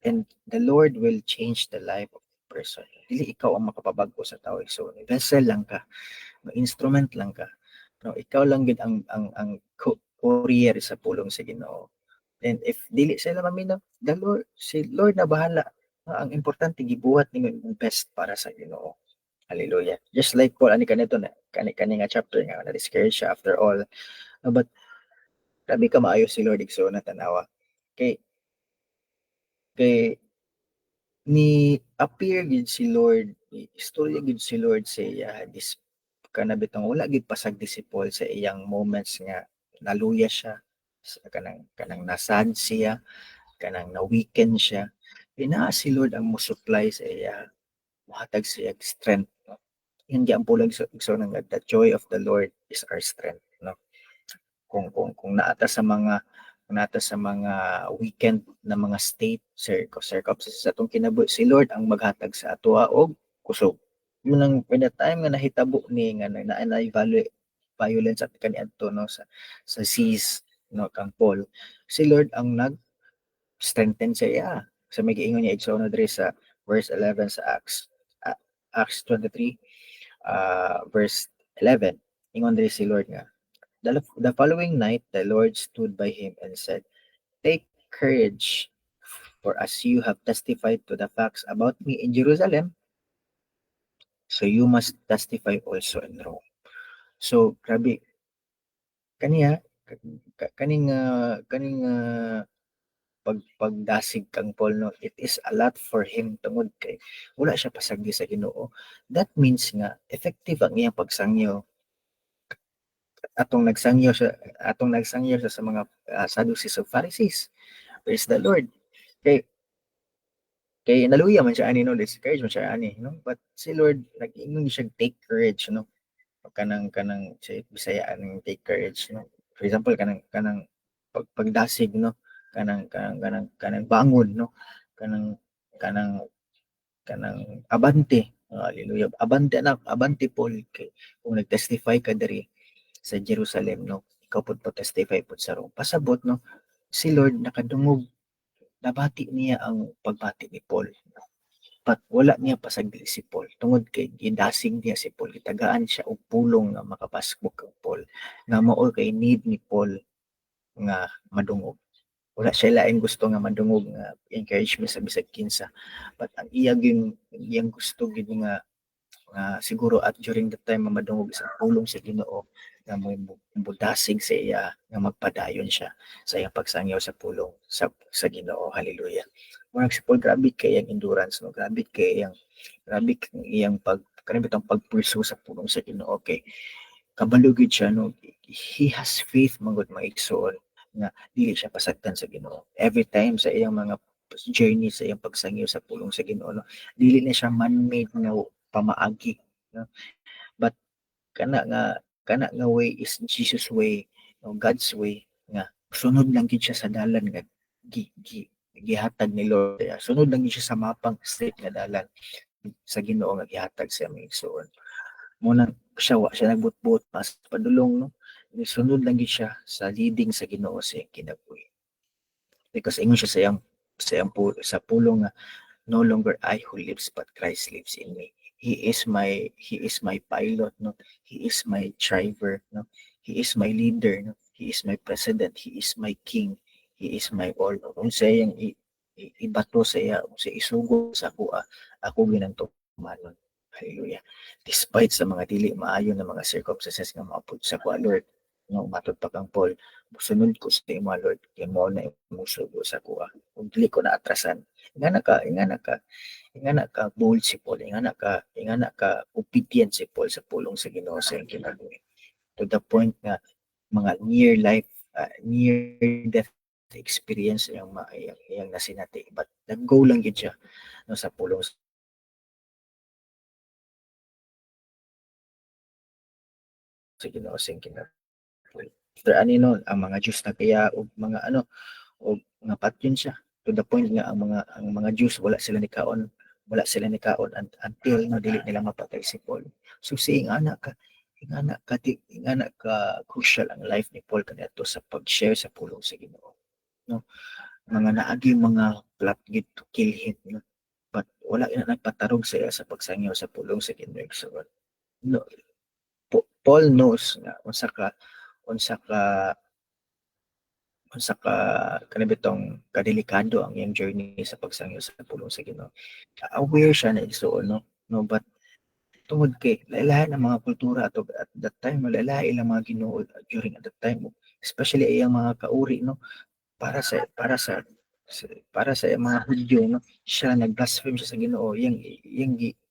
B: And the Lord will change the life of the person. Dili ikaw ang makapabago sa tao. So, vessel lang ka. Instrument lang ka. No, ikaw lang gid ang courier sa pulong sa Ginoo. And if dili sila maminaw, si Lord na bahala. No, ang importante gibuhat ninyo yung best para sa Ginoo. Hallelujah. Just like Paul ani kanito na kani nga chapter nga na discourage siya after all. No, but grabe ka maayo si Lord igso na tanawa. Kay ni appear gid si Lord, istorya gid si Lord sa iya this kana bitong wala gid pasag si Paul sa iyang moments nga naluya siya, kanang nasad siya, kanang na-weaken siya. Ina si Lord ang mo supply sa iya, mohatag siya strength, no. Yun gyud ang pulang igsoon nga the joy of the Lord is our strength, no. Kung naata sa mga weekend na mga state circumstances sa atong kinabuhi, si Lord ang maghatag sa atoa og kusog. Munang when the time nga nahitabo ni nga na-evaluate violence at kaniadto, no, sa seas, no, kang Paul, si Lord ang nag-strengthen sa iya. Sa may giingon niya igsoon na diri sa verse 11 sa Acts 23 verse 11, ingon diri si Lord nga, the following night, the Lord stood by him and said, "Take courage, for as you have testified to the facts about me in Jerusalem, so you must testify also in Rome." So, grabe. Kaning pagdasig kang Paul, no, it is a lot for him tungod kay wala siya pasagdi sa Ginoo. That means nga effective ang iyang pagsangyo atong nagsangyo sa mga Sadducees of Pharisees. Praise the Lord. Kay naluya man siya ani, no, discourage man siya ani, no, but si Lord nag-ingon siya take courage, no. Kanang sa Bisaya ang take courage, no. For example kanang pagdasig, no, kanang bangon, no, kanang abante. Hallelujah. Abante Paul, kay kung nag-testify ka diri sa Jerusalem, no, ikaw pud testify pud sa Rome. Pasabot, no, si Lord nakadungog, nabati niya ang pagbati ni Paul. But wala niya pasagdi si Paul tungod kay gidasing niya si Paul, gitagaan siya og pulong nga makapasbok kang Paul, nga mao kay need ni Paul nga madungog. Wala siya lain gusto nga madungog nga encouragement sa bisag kinsa, but ang iyang gusto gid nga siguro at during the time nga madungog sa pulong sa Ginoo nga mudasig sa iya nga magpadayon siya sa iyang pagsangyaw sa pulong sa Ginoo. Hallelujah. Murag si Paul, grabe kay iyang endurance, no, grabe kay iyang pagpursue sa pulong sa Ginoo, kay kabalo gid siya, no. He has faith mangod maigsoon nga dili siya pasagdan sa Ginoo. Every time sa iyang mga journey sa iyang pagsangyaw sa pulong sa Ginoo, no, dili na siya man-made nga pamaagi, no. But kana nga way is Jesus way, no, God's way, nga sunod lang gid siya sa dalan nga gihatag ni Lord. Sunod lang gid siya sa mapang straight nga dalan sa Ginoo nga gihatag sa maigsoon. Muna siya nagbutbut pas padulong, no. Sunod lang gid siya sa leading sa Ginoo sa kinabuhi. Because ingon siya sa pulong nga, no longer I who lives but Christ lives in me. He is my pilot, no. He is my driver, no. He is my leader, no. He is my president, he is my king, he is my all. Kung sa iyang ibato sa iya, kung sa isugo sa ako ginanto manon. Hallelujah. Despite sa mga dili maayo na mga circumstances nga maapod sa kuha, Lord, no, matod pa kang Paul, sunod ko sa imo, Lord, kay mo na musugo sa kuha. Kung dili ko na atrasan, ingana ka bold si Paul, ingana ka obedient si Paul sa pulong sa Ginoo sa iyang kinabuhi. To the point nga mga near life near death experience yang nasinati, but nag-go lang yun siya no sa pulong sa Ginoo sing kinabuhi. After ani no, ang mga Diyos na kaya og mga og nga patyon siya to the point nga ang mga Diyos wala sila ni kaon until no dili nila mapatay si Paul. So si ingana ka crucial ang life ni Paul kaniadto sa pag-share sa pulong sa Ginoo. No, mga naagi mga plot gid to kill him, no? But wala na nagpatarong sa iya sa pagsangyaw sa pulong sa Ginoo. So, no, Paul knows nga unsa ka kanibitong kadelikado ang iyang journey sa pagsangyo sa pulong sa Ginoo. Aware siya na igsoon, no, but tungod kay lain-lain ang mga kultura at that time lain ang mga Ginoo during at that time, especially iyang mga kauri, no, para sa mga Hudyo, no, siya nag-blaspheme siya sa Ginoo, yang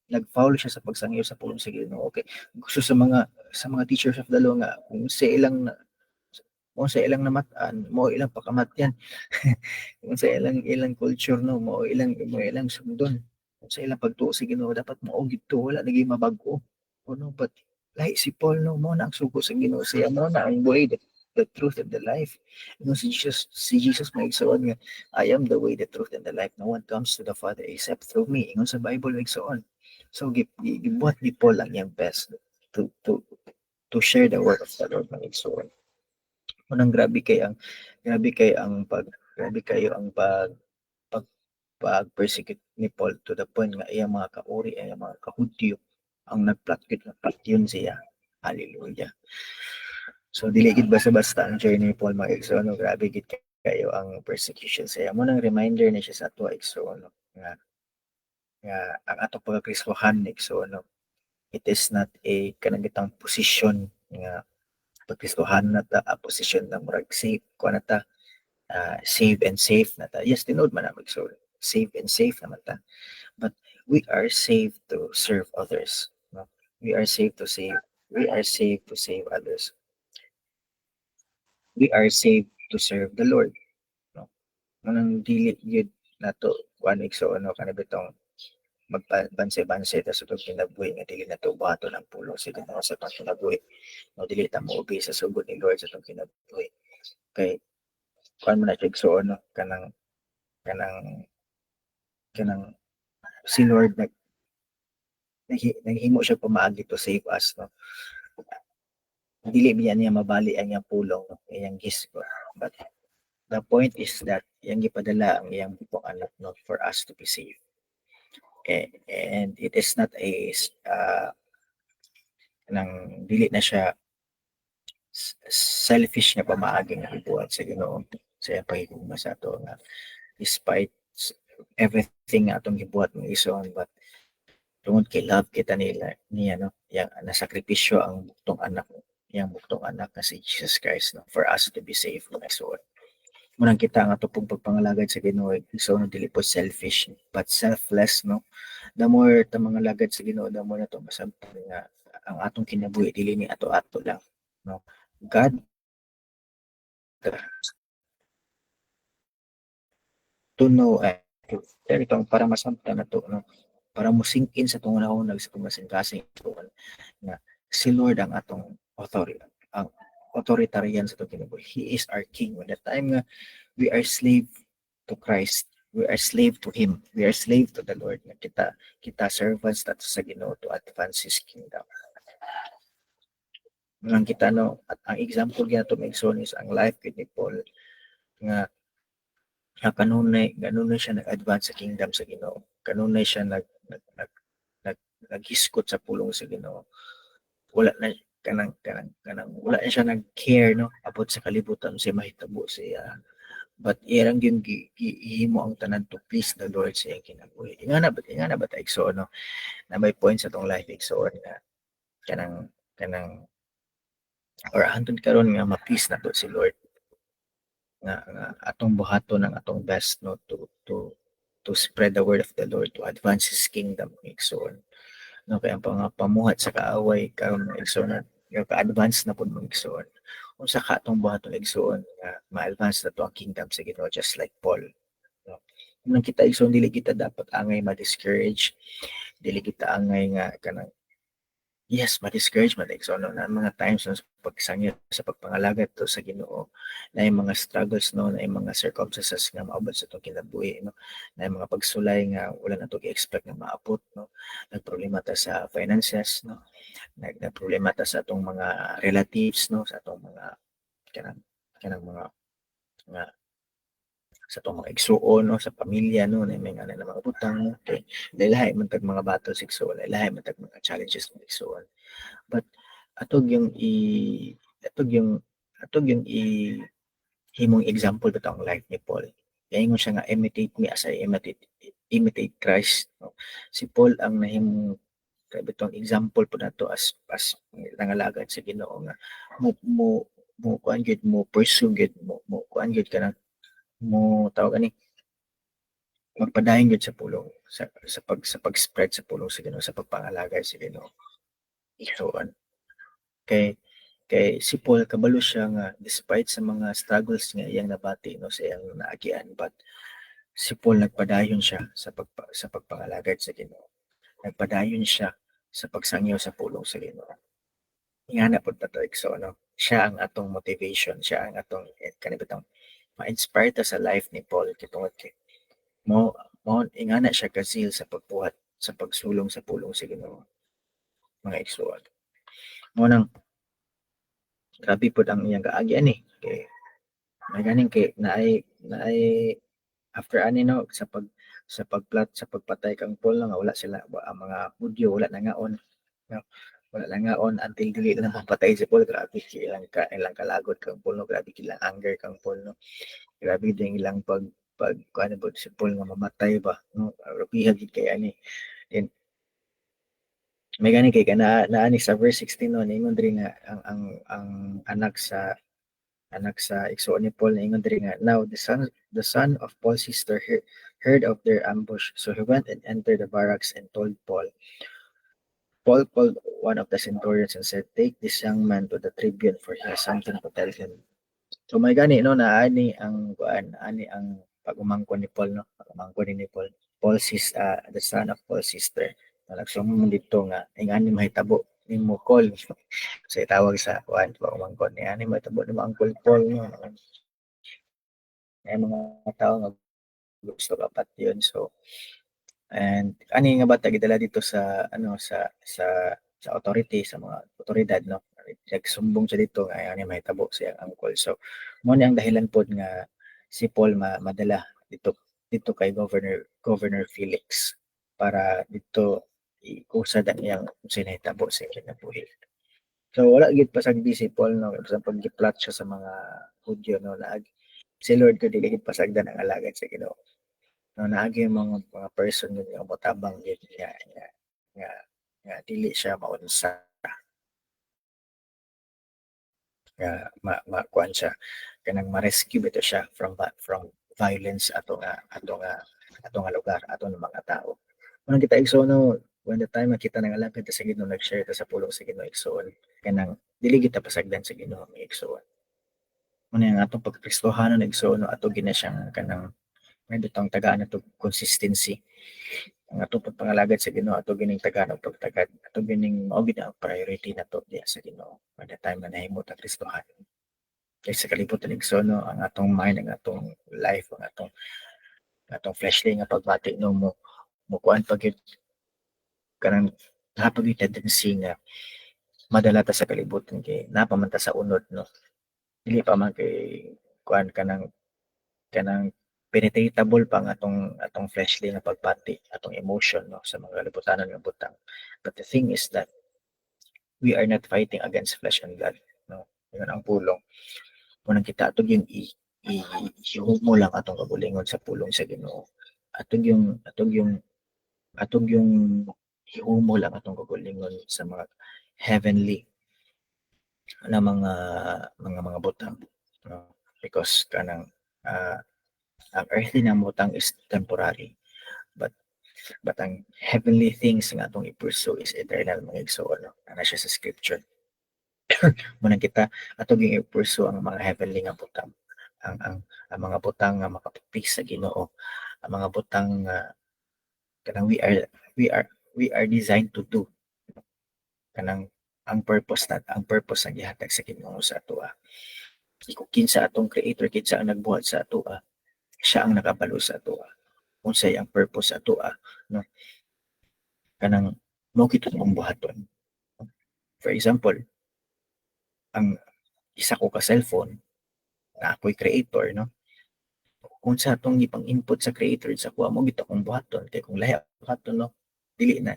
B: nag-foul siya sa pagsangyo sa pulong sa Ginoo. Okay, gusto sa mga teachers of the law nga kung sa ilang namataan mo ilang pakamatyan kung sa ilang culture, no, mo ilang sundon kung sa ilang pagtuo sa Ginoo dapat mao gidto, wala naging mabag-o, no, but lahi si Paul, no, mo na ang sugo sa Ginoo, siya mo na ang way, the truth and the life. Si Jesus maigsoon nga, I am the way, the truth and the life, no one comes to the Father except through me. Ingon sa Bible maigsoon. So gibuhat ni Paul ang iyang best to share the word of the Lord maigsoon. Unang grabe kayo ang pag-persecute ni Paul to the point nga iyang mga kauri, iyang mga kahudyo ang nagplatyon siya. Hallelujah. So dili gid basta-basta ang journey ni Paul mga igsoon, no, grabe gid kayo ang persecution sa iya. Mo nang reminder na siya sa ato igsoon, no, nga ang atong pagkakristohan igsoon, no, it is not a kanang position nga pagkristohan na ta a position na murag safe ko na ta, save and safe na ta. Yes, tinod man na so save and safe naman ta, but we are saved to serve others, no? we are saved to save others. We are saved to serve the Lord, no? Manang dili gyud nato kuan igsoon, no, kanabitong magbanse-banse ta sa itong kinabuhi nga dili nato buhaton ang pulong sa Ginoo sa itong kinabuhi, no, dili ta moobi sa sugod ni Lord sa itong kinabuhi. Kay kuan mo na igsoon, no, kanang si Lord naghimo siya pamaagi to save us, no. Dili niya mabali ang iyang pulong, no, iyang gisgo, but the point is that iyang gipadala ang iyang butong anak, no, for us to be saved. And it is not a nang dili na siya selfish nga pamaagi nga gibuhat sa Ginoo sa iyang pahigugma sa ato nga despite everything nga atong gibuhat ng ison, but tungod kay love kita niya, no, yang nasakripisyo ang buktong anak na si Jesus Christ, no, for us to be saved mga ison. Munang kita ang atong pagpangalagad sa Ginoo, so no dili po selfish but selfless, no. The more ta mga lagad sa Ginoo, the more nato masabtan nga ang atong kinabuhi dili ni ato lang, no. God to know itong para masabtan nato, no, para mo sink in sa tong unahon sa kumasing-kasing nga si Lord ang atong ang authoritarian sa itong kinabuhi. He is our king. When the time nga we are slave to Christ, we are slave to Him, we are slave to the Lord, nga kita servants nato sa Ginoo to advance His kingdom. Nang kita, no, at ang example ginato maigsoon is ang life ni Paul nga kanunay siya nag-advance sa kingdom sa Ginoo, kanunay siya naghiskot sa pulong sa Ginoo. Wala na wala na siya nag-care, no, abot sa kalibutan sa mahitabo siya, but irang yung gihimo ang tanan to please the Lord sa iyang kinabuhi. Ingana ba ta igsoon, no, na may point sa tong life igsoon nga kanang or hantod karon nga ma-please nato si Lord nga atong buhaton ang atong best, no, to spread the word of the Lord, to advance His kingdom igsoon, no. Kaya ang pamuhat sa kaaway karon igsoon, yung ka-advance na pud igsoon, unsa ka atong buhaton igsuon nga ma-advance na to ang kingdom sa Ginoo just like Paul, no? Nang kita igsuon dili kita dapat angay ma-discourage, dili kita angay nga kanang yes, ma-discourage man like so no na mga times no, sa pagsangit sa pagpangalagat to sa Ginoo na yung mga struggles no na yung mga circumstances nga maabot sa itong kinabuhi no na yung mga pagsulay nga wala na to gi-expect nga maabot no nagproblema ta sa finances no nagproblema ta sa atong mga relatives no sa atong mga kanang mga nga sa itong mga igsuon no sa pamilya no na may nga na mga butang no kay lahi man tag mga battles igsuon lahi man tag mga challenges ng igsuon but atog yung atog yung himong example bitaw ang life ni Paul kaingon siya nga imitate me as I imitate Christ no? Si Paul ang nahimong bitong example po nato as nangalagad sa Ginoo nga mo kuan gid mo pursue gid mo kuan gid kanang mo tawag ani magpadayon gid sa pulong sa pag-spread sa pulong sa Ginoo sa pagpangalagad sa Ginoo igsuon kay si Paul kabalo siya nga despite sa mga struggles nga iyang nabati no sa iyang naagian but si Paul nagpadayon siya sa pagpangalagad sa Ginoo nagpadayon siya sa pagsangyaw sa pulong sa Ginoo ingana pud tato no siya ang atong motivation siya ang atong kanibitang ma-inspire ta sa life ni Paul kitungod kay mo ingana siya kasil sa pagbuhat sa pagsulong sa pulong sa Ginoo mga igsuon mo nang grabe pud ang iyang kaagi ani kay may ganing kay naay after ani no sa pagpatay kang Paul nga wala sila ang mga Hudyo wala nangaon no? Wala nangaon until dili na mapatay si Paul grabe ilang kalagod kang Paul no grabe ilang anger kang Paul no grabe din ilang pag kuan ba si Paul nga mamatay ba no grabe gid kay ani then may gani kay kana naani sa verse 16 no ingon diri nga ang anak sa igsuon ni Paul ingon diri nga now the son of Paul's sister heard of their ambush so he went and entered the barracks and told Paul called one of the centurions and said, take this young man to the tribune for he has something to tell him. So may gani no na ani ang pag-umangkon ni Paul no pag-umangkon ni Paul the son of Paul's sister nagsumon dito nga ingani mahitabo nimo call so itawag sa pag-umangkon ni ani mahitabo ni Uncle Paul no ay mga tao nga gusto kapat yun so and ani nga bata gidala dito sa authority sa mga otoridad no nagsumbong siya dito nga ani mahitabo siya ang uncle so mo ni ang dahilan pod nga si Paul madala dito kay Governor Felix para dito ikusad ang iyang sinahitabo sa kinabuhi so wala gid pasagdi si Paul no sa pag-plot siya sa mga Hudyo no si Lord ko dili gid pasagdan ang alagad sa Ginoo no naagi mga person nga motabang gid nga dili siya maunsa nga kuan siya kanang ma-rescue bito siya from violence ato nga lugar ato nga mga tao man kita igsoon when the time makita nang alapit sa Ginoo nag-share ta sa pulong sa Ginoo igsoon kanang dili kita pasagdan sa Ginoo ang igsoon mo ang atong pagkristohanon igsoon ato gina siyang kanang may bitong tagaan ato consistency ang atong pagpangalagad sa Ginoo ato gining tagaan og pagtagad ato gining mao gid ang priority nato diya sa Ginoo by the time na nahimo ta Kristohanon kay sa kalibutan igsoon ang atong mind ang atong life ang atong fleshly nga pagbati no mo kuan pagid kanang napagid tendency nga madala ta sa kalibutan kay napamanta sa unod no dili pa man kay kuan kanang penetratable pa ang atong fleshly nga pagpati atong emotion no sa mga kalibutanon nga butang but the thing is that we are not fighting against flesh and blood no yun ang pulong kunang kita atog yung ihumo lang atong kabulingon sa pulong sa Ginoo atog yung ihumo lang atong kabulingon sa mga heavenly na mga butang no because kanang ang earthly na butang is temporary but ang heavenly things nga atong i-pursue is eternal mga igsoon no ana siya sa scripture Munang kita ato ging i-pursue ang mga heavenly nga butang. Ang mga butang nga makapipis sa Ginoo. Ang mga butang nga kanang we are designed to do kanang ang purpose ang gihatag sa Ginoo sa ato. Kung kinsa atong creator, kinsa ang nagbuhat sa ato, siya ang nakabalo sa ato. Unsay ang purpose sa ato, no? Kanang mo kita mong buhaton. For example, ang isa ko ka cellphone na ako'y creator, no? Kung sa atong ipang input sa creator sa kuha mo gito kung buhaton kay kung lahi buhaton, no, dili na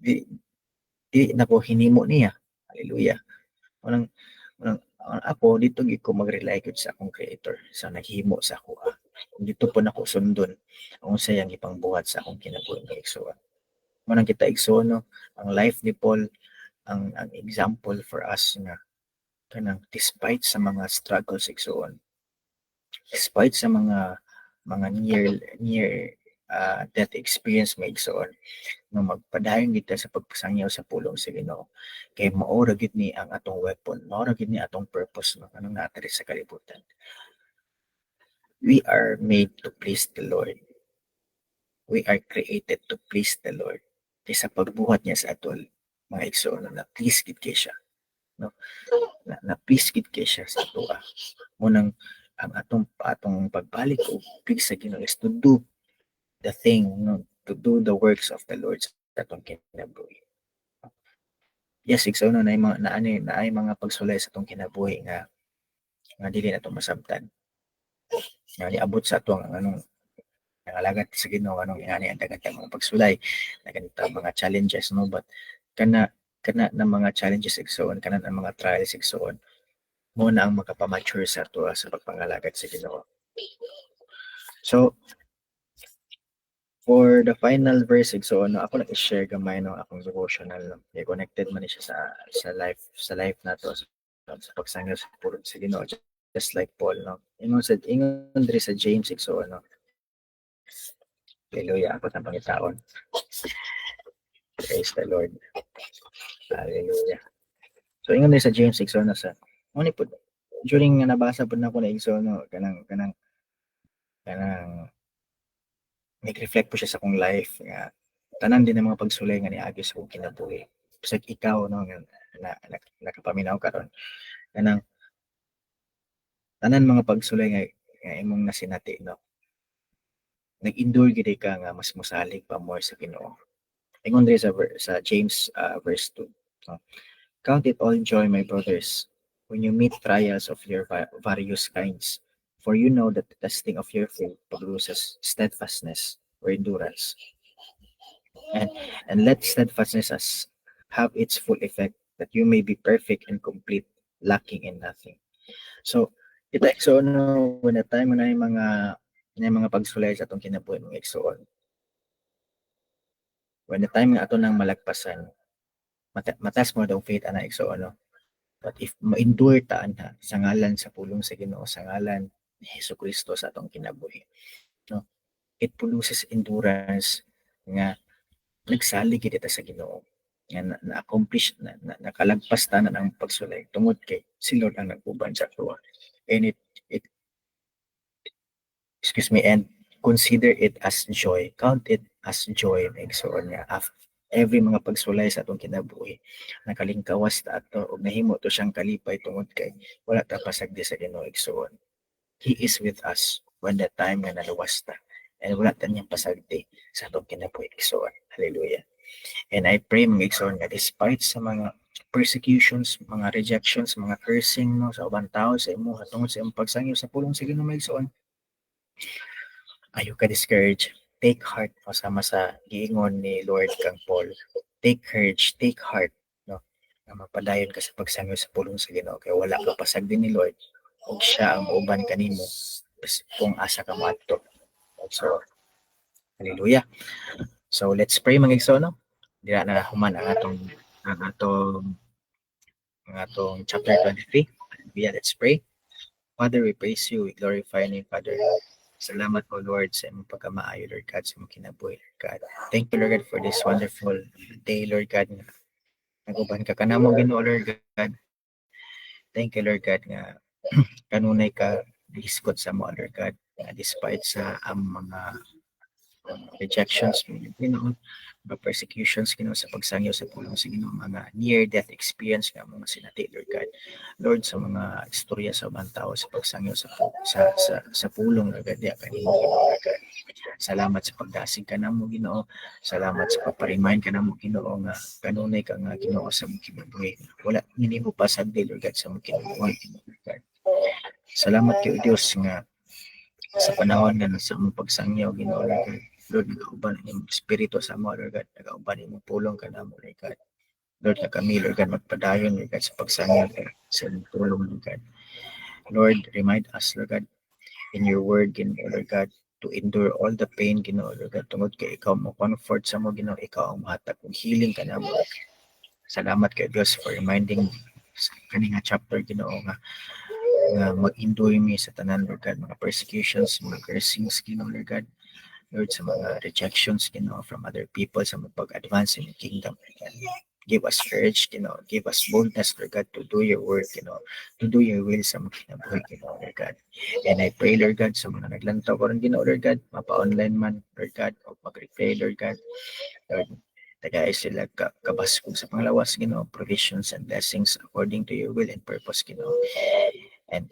B: dili na ko hinimo niya. Hallelujah. Unang ako dito gid ko mag-rely gud sa akong creator sa naghimo sa ako. Kung dito po nako sundon ang unsay ang ipangbuhat sa akong kinabuhi nga igsoon. Manang kita igsoon, no, ang life ni Paul ang example for us nga kanang despite sa mga struggles igsoon, despite sa mga near death experience may igsoon, no, magpadayon kita sa pagpasangyaw sa pulong sa Ginoo kay mao ra gid ni ang atong weapon, mao ra gid ni atong purpose, no, kanang naa diri sa kalibutan. We are made to please the Lord. We are created to please the Lord. Kaysa pagbuhat niya sa atol, mga igsoon, na please gid kay siya, no, na please gid kay siya sa ato. Munang ang atong pagbalik o please sa Ginoo is to do the thing, no, to do the works of the Lord sa atong kinabuhi. Yes, igsoon, no, naay mga pagsulay sa atong kinabuhi nga dili na to masabtan. Nga niabot sa atong anong nangalagat sa Ginoo anong ingani ang daghang mga pagsulay na ganito mga challenges, no, but kana na mga challenges igsoon, kana ang mga trials igsoon, mo na ang makapamature sa ato sa pagpangalagat sa Ginoo. So for the final verse igsoon, no, ako lang i-share gamay, no, akong devotional, no, kay connected man ni siya sa life nato sa pagsangyo sa pulong sa Ginoo, just like Paul, no. Ingon diri sa James igsoon, no. Hallelujah, ako sa pangitaon. Praise the Lord. Hallelujah. So ingon diri sa James 6 na sa mo po during nga nabasa pud nako na igsoon, no, kanang nag-reflect po siya sa akong life nga tanan din ang mga pagsulay nga niagi sa akong kinabuhi. Bisag ikaw, no, nga nakapaminaw karon kanang tanan mga pagsulay nga imong nasinati, no, nag-endure gid ka nga mas mosalig pa more sa Ginoo. Ingon diri sa James verse 2, no? Count it all joy, my brothers, when you meet trials of your various kinds, for you know that the testing of your faith produces steadfastness or endurance. And let steadfastness have its full effect, that you may be perfect and complete, lacking in nothing. So, ito igsoon, no, when the time na yung mga pagsulay sa atong kinabuhi ng igsoon, when the time nga ato nang malagpasan, matas mo daw faith ana igsoon, no. But if ma-endure ta na sa ngalan sa pulong sa Ginoo, sa ngalan ni Hesukristo sa atong kinabuhi, no, it produces endurance nga nagsalig kita sa Ginoo, nga na-accomplish na nakalagpas ta na ang pagsulay tungod kay si Lord ang nag-uban sa ato. And and consider it as joy, count it as joy, igsoon nga after every mga pagsulay sa atong kinabuhi nakalingkawas ta ato og nahimo to siyang kalipay tungod kay wala ta pasagdi sa Ginoo igsoon. He is with us when the time nga naluwas ta, and wala ta niyang pasagdi sa atong kinabuhi igsoon. Hallelujah. And I pray mga igsoon nga despite sa mga persecutions, mga rejections, mga cursing, no, sa ubang tao sa imo tungod sa imong pagsangyo sa pulong sa Ginoo mga igsoon, ayaw ka discourage. Take heart, kasama sa giingon ni Lord kang Paul. Take courage, take heart, no, na mapadayon ka sa pagsangyo sa pulong sa Ginoo kay wala ka pasagdi ni Lord ug siya ang uban kanimo kung asa ka moadto. So, hallelujah. So let's pray mga igsoon, no. Dira na human ang atong chapter 23. Hallelujah. Let's pray. Father, we praise you, we glorify you, Father. Salamat po, Lord, sa imong pagkamaayo, Lord God, sa imong kinabuhi, Lord God. Thank you, Lord God, for this wonderful day, Lord God. Nag-uban ka kanamo, Ginoo, Lord God. Thank you, Lord God, nga kanunay ka hisgot sa mo, Lord God, nga despite sa mga rejections, Ginoo, mga persecutions, Ginoo, sa pagsangyo sa pulong sa Ginoo, mga near-death experience nga mga sinati, Lord God. Lord, sa mga istorya sa mga tao sa pagsangyo sa pulong, Lord God, diya kanimo, Lord God. Salamat sa pagdasig ka namo, Ginoo. Salamat sa pagpa-remind ka namo, Ginoo, nga kanunay ka nga Ginoo sa mong kinabuhi. Wala hindi mo pasagdi, Lord God, sa mong kinabuhi, Lord God. Salamat kay Dios nga sa panahon nga sa mong pagsangyaw, Ginoo, Lord God. Lord, nagauban ang espiritu sa mo, Lord God. Nagauban ang pulong ka namo, Lord God. Lord, na kami, Lord God, magpadayon, Lord God, sa pagsangyaw, Lord, sa mong tulong, Lord God. Lord, remind us, Lord God, in your word, Ginoo, Lord God, to endure all the pain, Ginoo, Lord God, tungod kay ikaw mo comfort sa mo, Ginoo, ikaw ang mahatag kung healing ka namo. Salamat kay Dios for reminding sa kaninga chapter, Ginoo, nga mag-endure mi sa tanan, Lord God, mga persecutions, mga cursings, Ginoo, Lord God, Lord, sa mga rejections, Ginoo, from other people sa pag-advance in the kingdom, Lord God. Give us courage, give us boldness, Lord God, to do your work, to do your will sa mga kinabuhi, Lord God. And I pray, Lord God, sa mga naglantaw ko rin, Lord God, mapa-online man, Lord God, o mag-replay, Lord God, Lord, tagay sila kabaskog sa panglawas, provisions and blessings according to your will and purpose, And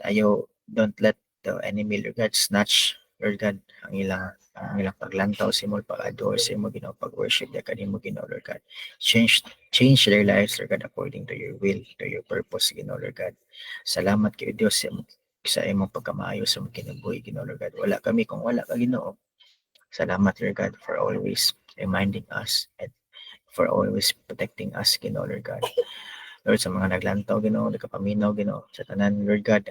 B: don't let the enemy, Lord God, snatch, Lord God, ang ilang paglantaw sa mo, pag-adore sa mo, pag-worship na kanimo, Lord God. Change their lives, Lord God, according to your will, to your purpose, Lord God. Salamat kay Dios sa imong pagkamaayo sa mga kinabuhi, Lord God. Wala kami kung wala ka, Ginoo. Salamat, Lord God, for always reminding us and for always protecting us, Lord God. Lord, sa mga naglantaw, nagkapaminaw, sa tanan, Lord God,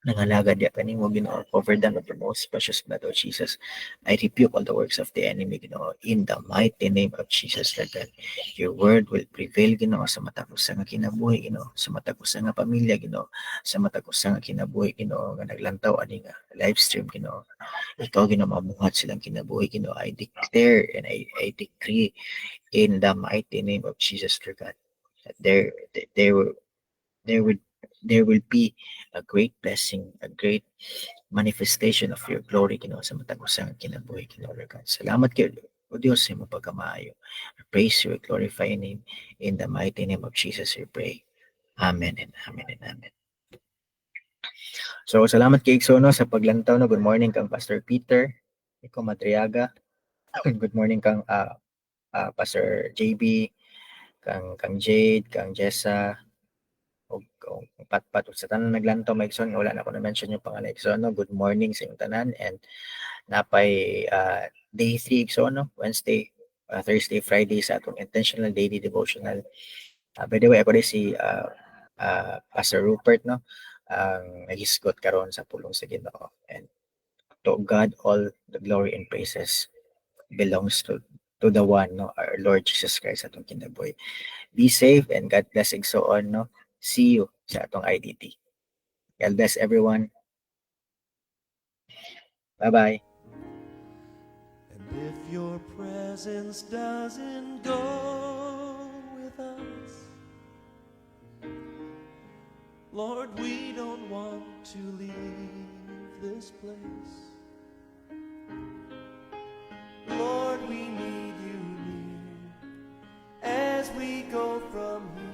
B: nangalagad ya kanimo, Ginoo, cover them with the most precious blood of Jesus. I rebuke all the works of the enemy, Ginoo, in the mighty name of Jesus, Lord God. Your word will prevail, Ginoo, sa matagos nga kinabuhi, Ginoo, sa matagos nga pamilya, Ginoo, sa matagos nga kinabuhi, Ginoo, nga naglantaw ani nga live stream, Ginoo. Ikaw, Ginoo, mabuhat silang kinabuhi, Ginoo. I declare and I decree in the mighty name of Jesus, Lord God, that there will be a great blessing, a great manifestation of your glory, sa matagosang kinabuhi, Lord God. Salamat kayo, O Diyos, sa iyong pagkamaayo. I praise you, glorify your name. In the mighty name of Jesus, we pray. Amen and amen and amen. So, salamat kay Iksono sa paglantaw. Good morning kang Pastor Peter, Iko Madriaga. Good morning kang Pastor JB, kang Jade, kang Jessa, o patpat sa tanan naglantaw Maigsoon, wala na ako na-mention yung pangalan Iksoon. Good morning sa inyong tanan, and napay day 3 Iksoon, Wednesday, Thursday, Friday sa atong intentional daily devotional. By the way, ako rin si Pastor Rupert, ang nagisgot karon sa pulong sa Ginoo, and to God all the glory and praises belongs to the one, our Lord Jesus Christ, atong kinabuhi. Be safe and God bless Igsoon, See you sa atong IDT. God bless everyone. Bye-bye.
A: And if your presence doesn't go with us, Lord, we don't want to leave this place. Lord, we need you near as we go from here.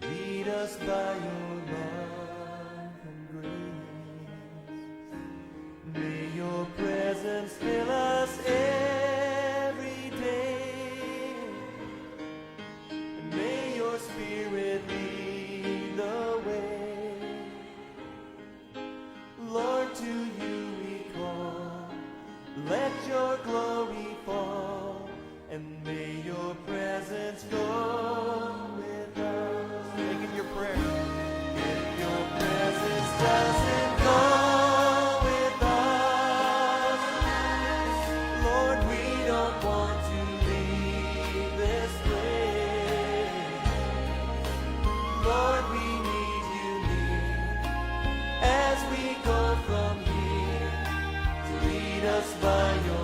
A: Lead us by your love and grace. May your presence fill us every day. And may your spirit lead the way. Lord, to you we call. Let your glory fall. And may your presence go with us. Make it your prayer. If your presence doesn't go with us, Lord, we don't want to leave this place. Lord, we need you near as we go from here to lead us by your